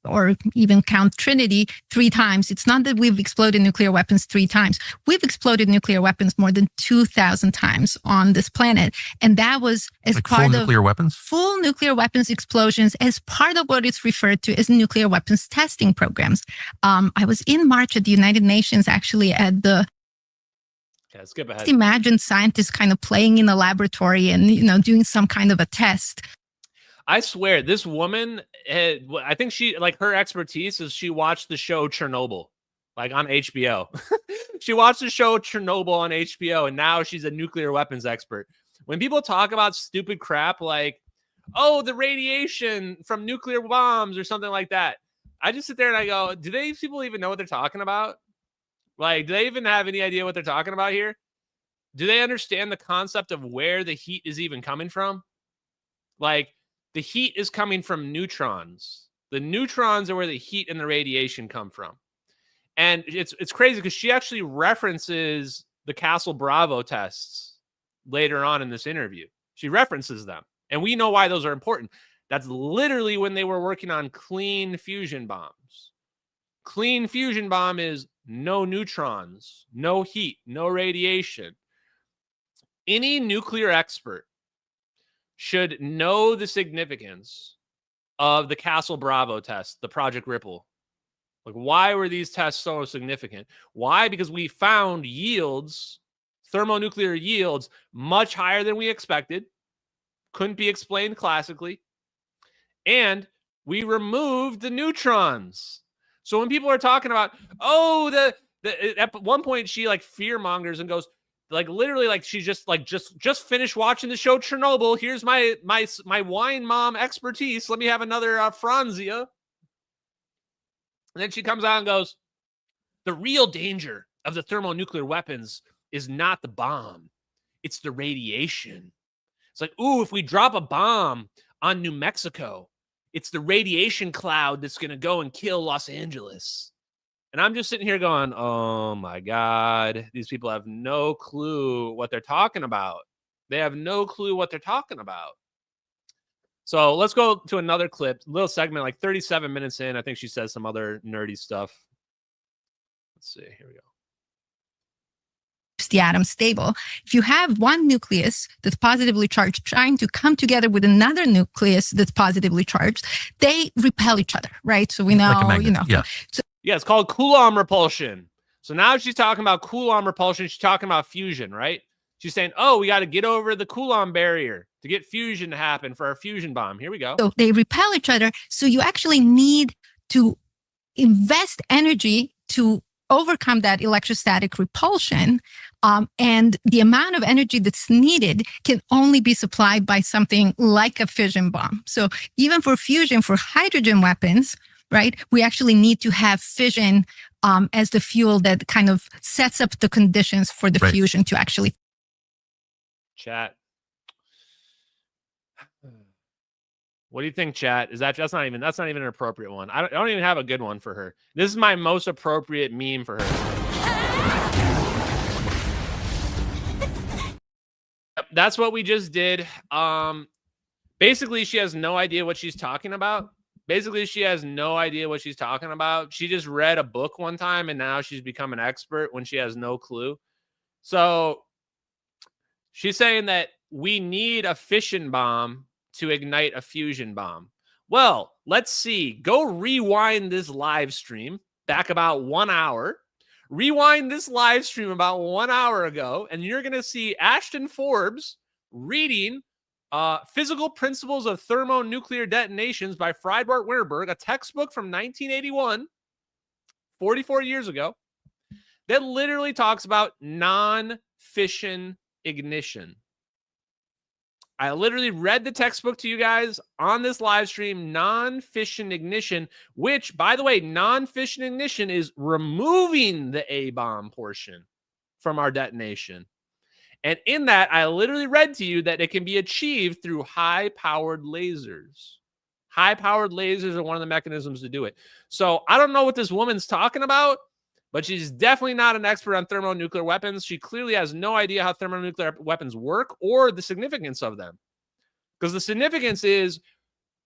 or even count Trinity 3 times. It's not that we've exploded nuclear weapons 3 times. We've exploded nuclear weapons more than 2,000 times on this planet. And that was as like part full of nuclear weapons? Full nuclear weapons explosions as part of what is referred to as nuclear weapons testing programs. I was in March at the United Nations, actually, at the skip ahead. Just imagine scientists kind of playing in a laboratory and, doing some kind of a test. I swear, this woman, I think she, like, her expertise is she watched the show Chernobyl, like, on HBO. She watched the show Chernobyl on HBO, and now she's a nuclear weapons expert. When people talk about stupid crap like, oh, the radiation from nuclear bombs or something like that, I just sit there and I go, do these people even know what they're talking about? Like, do they even have any idea what they're talking about here? Do they understand the concept of where the heat is even coming from? Like, the heat is coming from neutrons. The neutrons are where the heat and the radiation come from. And it's crazy because she actually references the Castle Bravo tests later on in this interview. She references them. And we know why those are important. That's literally when they were working on clean fusion bombs. Clean fusion bomb is no neutrons, no heat, no radiation. Any nuclear expert should know the significance of the Castle Bravo test, the Project Ripple. Like, why were these tests so significant? Why? Because we found yields, thermonuclear yields, much higher than we expected. Couldn't be explained classically. And we removed the neutrons. So when people are talking about, oh, at one point she like fear mongers and goes, like, literally, like, she just finished watching the show Chernobyl. Here's my wine mom expertise. Let me have another Franzia. And then she comes out and goes, the real danger of the thermonuclear weapons is not the bomb. It's the radiation. It's like, ooh, if we drop a bomb on New Mexico, it's the radiation cloud that's going to go and kill Los Angeles. And I'm just sitting here going, oh, my God, these people have no clue what they're talking about. They have no clue what they're talking about. So let's go to another clip, little segment, like 37 minutes in. I think she says some other nerdy stuff. Let's see. Here we go. The atom stable. If you have one nucleus that's positively charged trying to come together with another nucleus that's positively charged, they repel each other, right? So we know, like a magnet. Yeah. So, yeah, it's called Coulomb repulsion. So now she's talking about Coulomb repulsion. She's talking about fusion, right? She's saying, oh, we got to get over the Coulomb barrier to get fusion to happen for our fusion bomb. Here we go. So they repel each other. So you actually need to invest energy to overcome that electrostatic repulsion. And the amount of energy that's needed can only be supplied by something like a fission bomb. So even for fusion, for hydrogen weapons, right, we actually need to have fission as the fuel that kind of sets up the conditions for the fusion to actually. Chat. What do you think, chat? Is that's not even an appropriate one. I don't even have a good one for her. This is my most appropriate meme for her. That's what we just did. Basically, she has no idea what she's talking about. She just read a book one time and now she's become an expert when she has no clue. So she's saying that we need a fission bomb to ignite a fusion bomb. Well, let's see. Go rewind this live stream back about 1 hour. Rewind this live stream about 1 hour ago, and you're going to see Ashton Forbes reading Physical Principles of Thermonuclear Detonations by Friedbart Winterberg, a textbook from 1981, 44 years ago, that literally talks about non-fission ignition. I literally read the textbook to you guys on this live stream, non-fission ignition, which, by the way, non-fission ignition is removing the A-bomb portion from our detonation. And in that, I literally read to you that it can be achieved through high-powered lasers. High-powered lasers are one of the mechanisms to do it. So I don't know what this woman's talking about, but she's definitely not an expert on thermonuclear weapons. She clearly has no idea how thermonuclear weapons work or the significance of them. Because the significance is,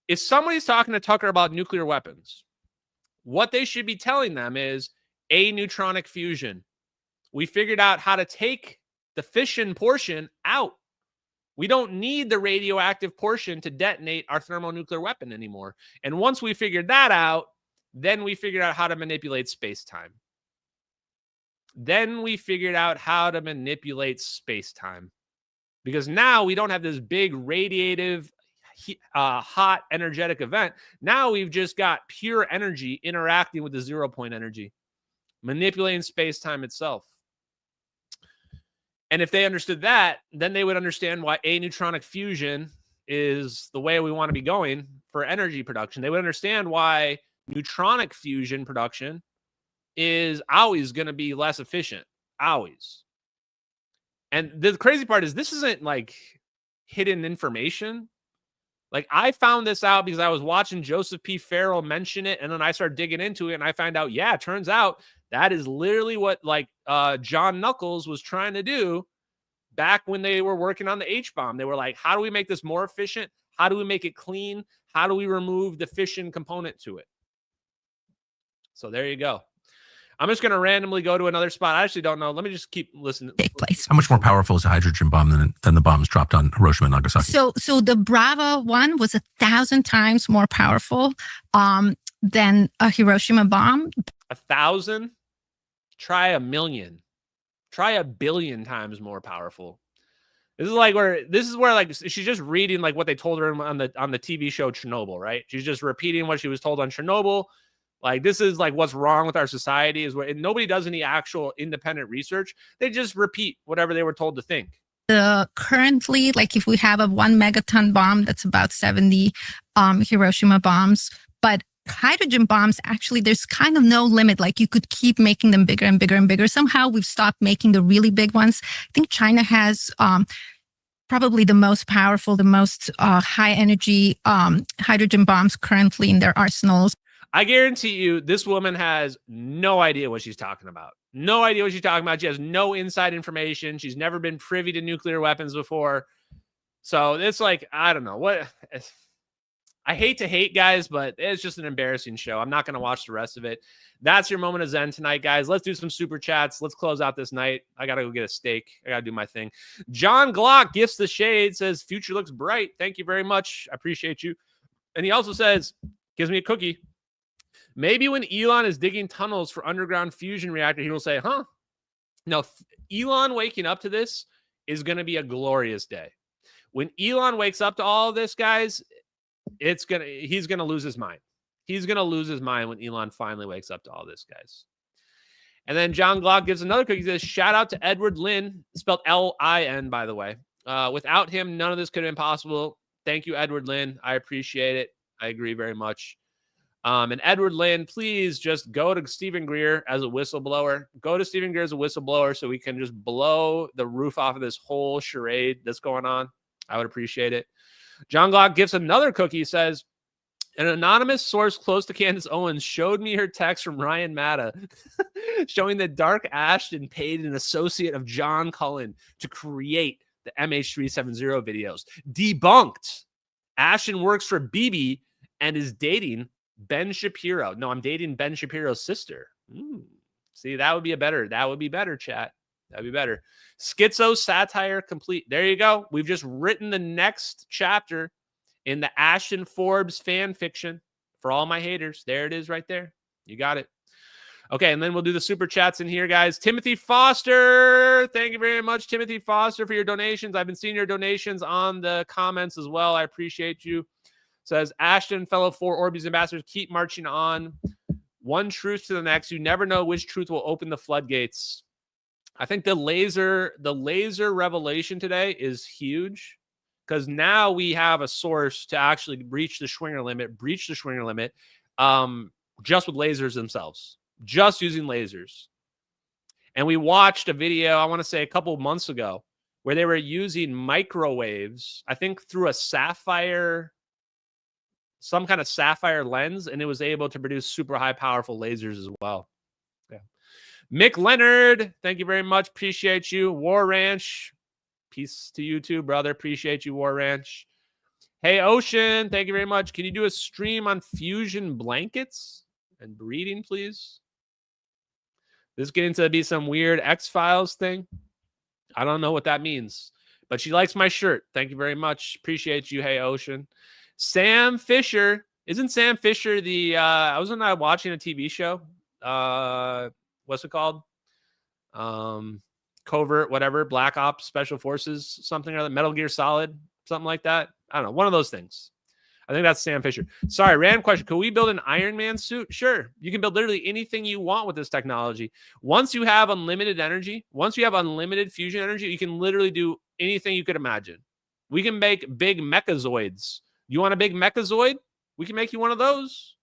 if somebody's talking to Tucker about nuclear weapons, what they should be telling them is aneutronic fusion. We figured out how to take the fission portion out. We don't need the radioactive portion to detonate our thermonuclear weapon anymore. And once we figured that out, then we figured out how to manipulate space-time. Because now we don't have this big radiative, hot, energetic event. Now we've just got pure energy interacting with the 0 point energy, manipulating space-time itself. And if they understood that, then they would understand why aneutronic fusion is the way we want to be going for energy production. They would understand why neutronic fusion production is always going to be less efficient. Always. And the crazy part is this isn't like hidden information. Like, I found this out because I was watching Joseph P. Farrell mention it, and then I started digging into it, and I found out, yeah, it turns out that is literally what John Knuckles was trying to do back when they were working on the H-bomb. They were like, how do we make this more efficient? How do we make it clean? How do we remove the fission component to it? So there you go. I'm just going to randomly go to another spot. I actually don't know. Let me just keep listening. How much more powerful is a hydrogen bomb than the bombs dropped on Hiroshima and Nagasaki? So the Bravo one was 1,000 times more powerful than a Hiroshima bomb. 1,000? Try 1,000,000. Try 1,000,000,000 times more powerful. This is where like she's just reading like what they told her on the TV show Chernobyl, right? She's just repeating what she was told on Chernobyl. Like, this is like what's wrong with our society is where nobody does any actual independent research. They just repeat whatever they were told to think. Currently, like if we have a 1 megaton bomb, that's about 70 Hiroshima bombs. But hydrogen bombs, actually, there's kind of no limit. Like, you could keep making them bigger and bigger and bigger. Somehow we've stopped making the really big ones. I think China has probably the most powerful, the most high energy hydrogen bombs currently in their arsenals. I guarantee you this woman has no idea what she's talking about. No idea what she's talking about. She has no inside information. She's never been privy to nuclear weapons before. So it's like, I don't know what. I hate to hate, guys, but it's just an embarrassing show. I'm not going to watch the rest of it. That's your moment of Zen tonight, guys. Let's do some super chats. Let's close out this night. I got to go get a steak. I got to do my thing. John Glock gifts the shade, says, future looks bright. Thank you very much. I appreciate you. And he also says, gives me a cookie. Maybe when Elon is digging tunnels for underground fusion reactor, he will say, huh? No, Elon waking up to this is going to be a glorious day. When Elon wakes up to all of this, guys, he's going to lose his mind. He's going to lose his mind when Elon finally wakes up to all this, guys. And then John Glock gives another cookie. He says, shout out to Edward Lin, spelled L-I-N, by the way. Without him, none of this could have been possible. Thank you, Edward Lin. I appreciate it. I agree very much. And Edward Lin, please just go to Stephen Greer as a whistleblower. Go to Stephen Greer as a whistleblower so we can just blow the roof off of this whole charade that's going on. I would appreciate it. John Glock gives another cookie. He says, an anonymous source close to Candace Owens showed me her text from Ryan Matta showing that Dark Ashton paid an associate of John Cullen to create the MH370 videos. Debunked. Ashton works for BB and is dating Ben Shapiro. No, I'm dating Ben Shapiro's sister. See, that would be better, chat. That'd be better. Schizo satire complete. There you go. We've just written the next chapter in the Ashton Forbes fan fiction for all my haters. There it is right there. You got it. Okay, and then we'll do the super chats in here, guys. Timothy Foster. Thank you very much, Timothy Foster, for your donations. I've been seeing your donations on the comments as well. I appreciate you. Says, Ashton, fellow 4 Orbeez ambassadors, keep marching on. One truth to the next. You never know which truth will open the floodgates. I think the laser revelation today is huge because now we have a source to actually breach the Schwinger limit, just with lasers themselves, just using lasers. And we watched a video, I want to say a couple of months ago, where they were using microwaves, I think through a sapphire, some kind of sapphire lens, and it was able to produce super high powerful lasers as well. Yeah. Mick Leonard, thank you very much. Appreciate you. War Ranch, peace to you too, brother. Appreciate you, War Ranch. Hey, Ocean, thank you very much. Can you do a stream on fusion blankets and breeding, please? This is getting to be some weird X-Files thing. I don't know what that means, but she likes my shirt. Thank you very much. Appreciate you. Hey, Ocean. Sam Fisher. Isn't Sam Fisher the, I was watching a TV show. What's it called? Covert, whatever, Black Ops, Special Forces, something or other, Metal Gear Solid, something like that. I don't know. One of those things. I think that's Sam Fisher. Sorry, random question. Could we build an Iron Man suit? Sure. You can build literally anything you want with this technology. Once you have unlimited energy, once you have unlimited fusion energy, you can literally do anything you could imagine. We can make big mechazoids. You want a big mechazoid? We can make you one of those.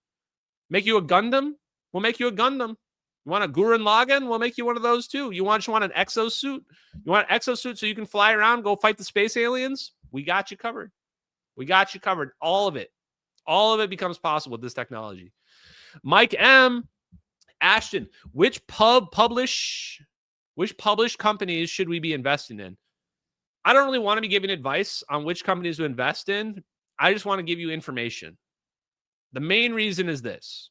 Make you a Gundam? We'll make you a Gundam. You want a Gurren Lagann? We'll make you one of those too. You want an exosuit? You want an exosuit so you can fly around, go fight the space aliens? We got you covered. We got you covered. All of it. All of it becomes possible with this technology. Mike M. Ashton, which published companies should we be investing in? I don't really want to be giving advice on which companies to invest in. I just want to give you information. The main reason is this.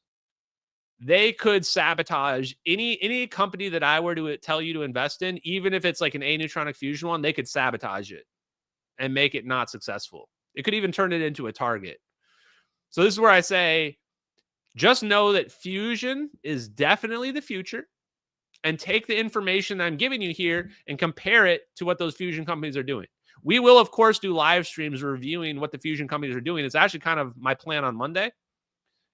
They could sabotage any company that I were to tell you to invest in, even if it's like an aneutronic fusion one, they could sabotage it and make it not successful. It could even turn it into a target. So this is where I say, just know that fusion is definitely the future, and take the information that I'm giving you here and compare it to what those fusion companies are doing. We will, of course, do live streams reviewing what the fusion companies are doing. It's actually kind of my plan on Monday,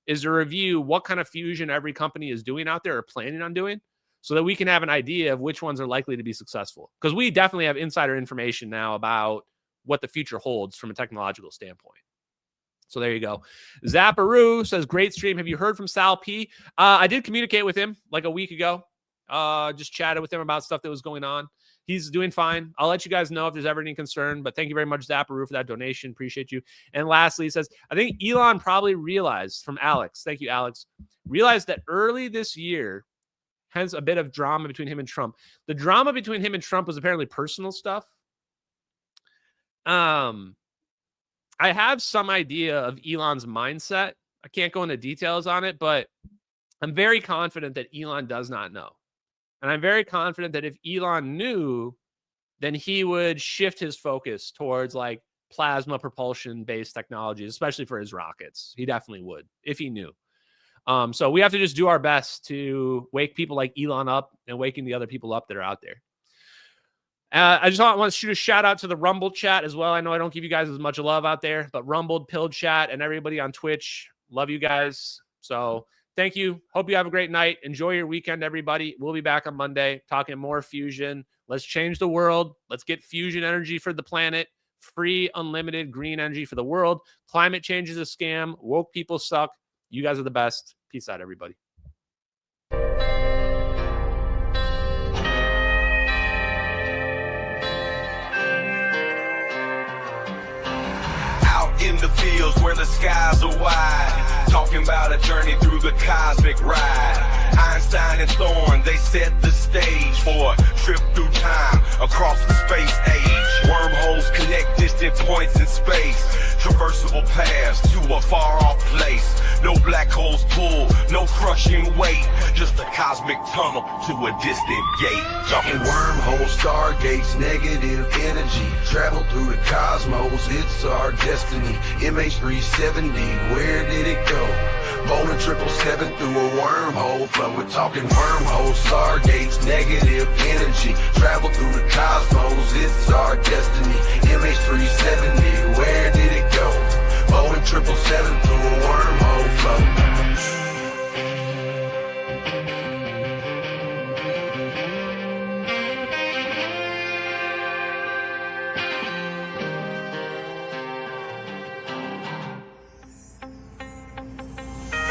is to review what kind of fusion every company is doing out there or planning on doing, so that we can have an idea of which ones are likely to be successful. Because we definitely have insider information now about what the future holds from a technological standpoint. So there you go. Zapparoo says, great stream. Have you heard from Sal P? I did communicate with him like a week ago. Just chatted with him about stuff that was going on. He's doing fine. I'll let you guys know if there's ever any concern, but thank you very much, Zapparoo, for that donation. Appreciate you. And lastly, he says, I think Elon probably realized, from Alex, thank you, Alex, realized that early this year has a bit of drama between him and Trump. The drama between him and Trump was apparently personal stuff. I have some idea of Elon's mindset. I can't go into details on it, but I'm very confident that Elon does not know. And I'm very confident that if Elon knew, then he would shift his focus towards like plasma propulsion based technologies, especially for his rockets. He definitely would if he knew. So we have to just do our best to wake people like Elon up and waking the other people up that are out there. I just want to shoot a shout out to the Rumble chat as well. I know I don't give you guys as much love out there, but Rumbled, Pilled Chat, and everybody on Twitch, love you guys. So thank you. Hope you have a great night. Enjoy your weekend, everybody. We'll be back on Monday talking more fusion. Let's change the world. Let's get fusion energy for the planet. Free, unlimited green energy for the world. Climate change is a scam. Woke people suck. You guys are the best. Peace out, everybody. In the fields where the skies are wide, talking about a journey through the cosmic ride. Einstein and Thorne, they set the stage for a trip through time across the space age. Wormholes connect distant points in space, traversable paths to a far-off place. No black holes pull, no crushing weight, just a cosmic tunnel to a distant gate. Talking wormholes, stargates, negative energy, travel through the cosmos, it's our destiny. MH370, where did it go? Bowling 777 through a wormhole flow. We're talking wormholes, stargates, negative energy, travel through the cosmos, it's our destiny. MH370, where did it go? Bowling 777 through a wormhole flow.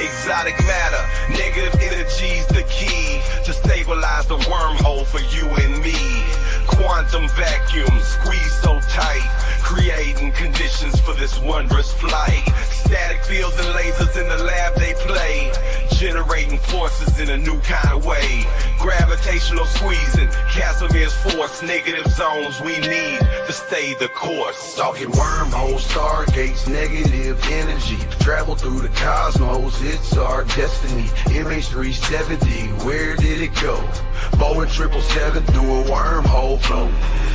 Exotic matter, negative energy's the key to stabilize the wormhole for you and me. Quantum vacuum squeeze so tight, creating conditions for this wondrous flight. Static fields and lasers in the lab they play, generating forces in a new kind of way. Gravitational squeezing, Casimir's force, negative zones we need to stay the course. Talking wormholes, stargates, negative energy, travel through the cosmos, it's our destiny. MH370, where did it go? Bowling 777 through a wormhole flow.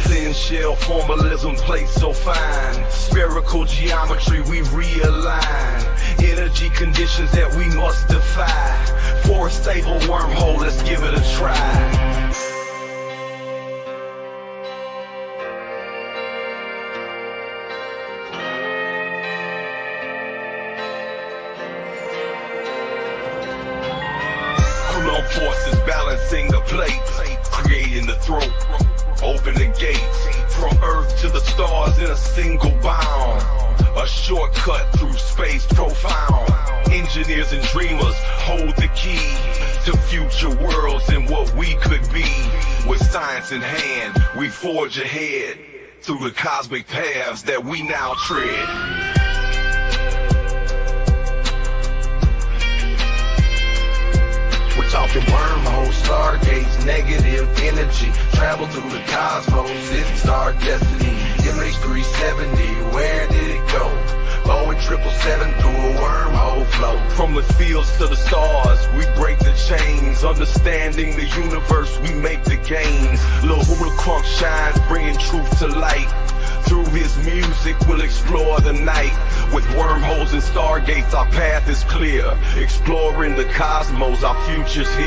Thin shell formalism plates so fine, spherical geometry we realign. Energy conditions that we must defy. For a stable wormhole, let's give it a try. Forces balancing the plate, creating the throat, open the gates, from Earth to the stars in a single bound, a shortcut through space profound. Engineers and dreamers hold the key to future worlds and what we could be. With science in hand, we forge ahead through the cosmic paths that we now tread. We're talking wormholes, stargates, negative energy, travel through the cosmos, it's our destiny. MH370, where did it go? Boeing 777 through a wormhole flow. From the fields to the stars, we break the chains. Understanding the universe, we make the gains. Lil Hula Crunk shines, bringing truth to light. Through his music, we'll explore the night. With wormholes and stargates, our path is clear. Exploring the cosmos, our future's here.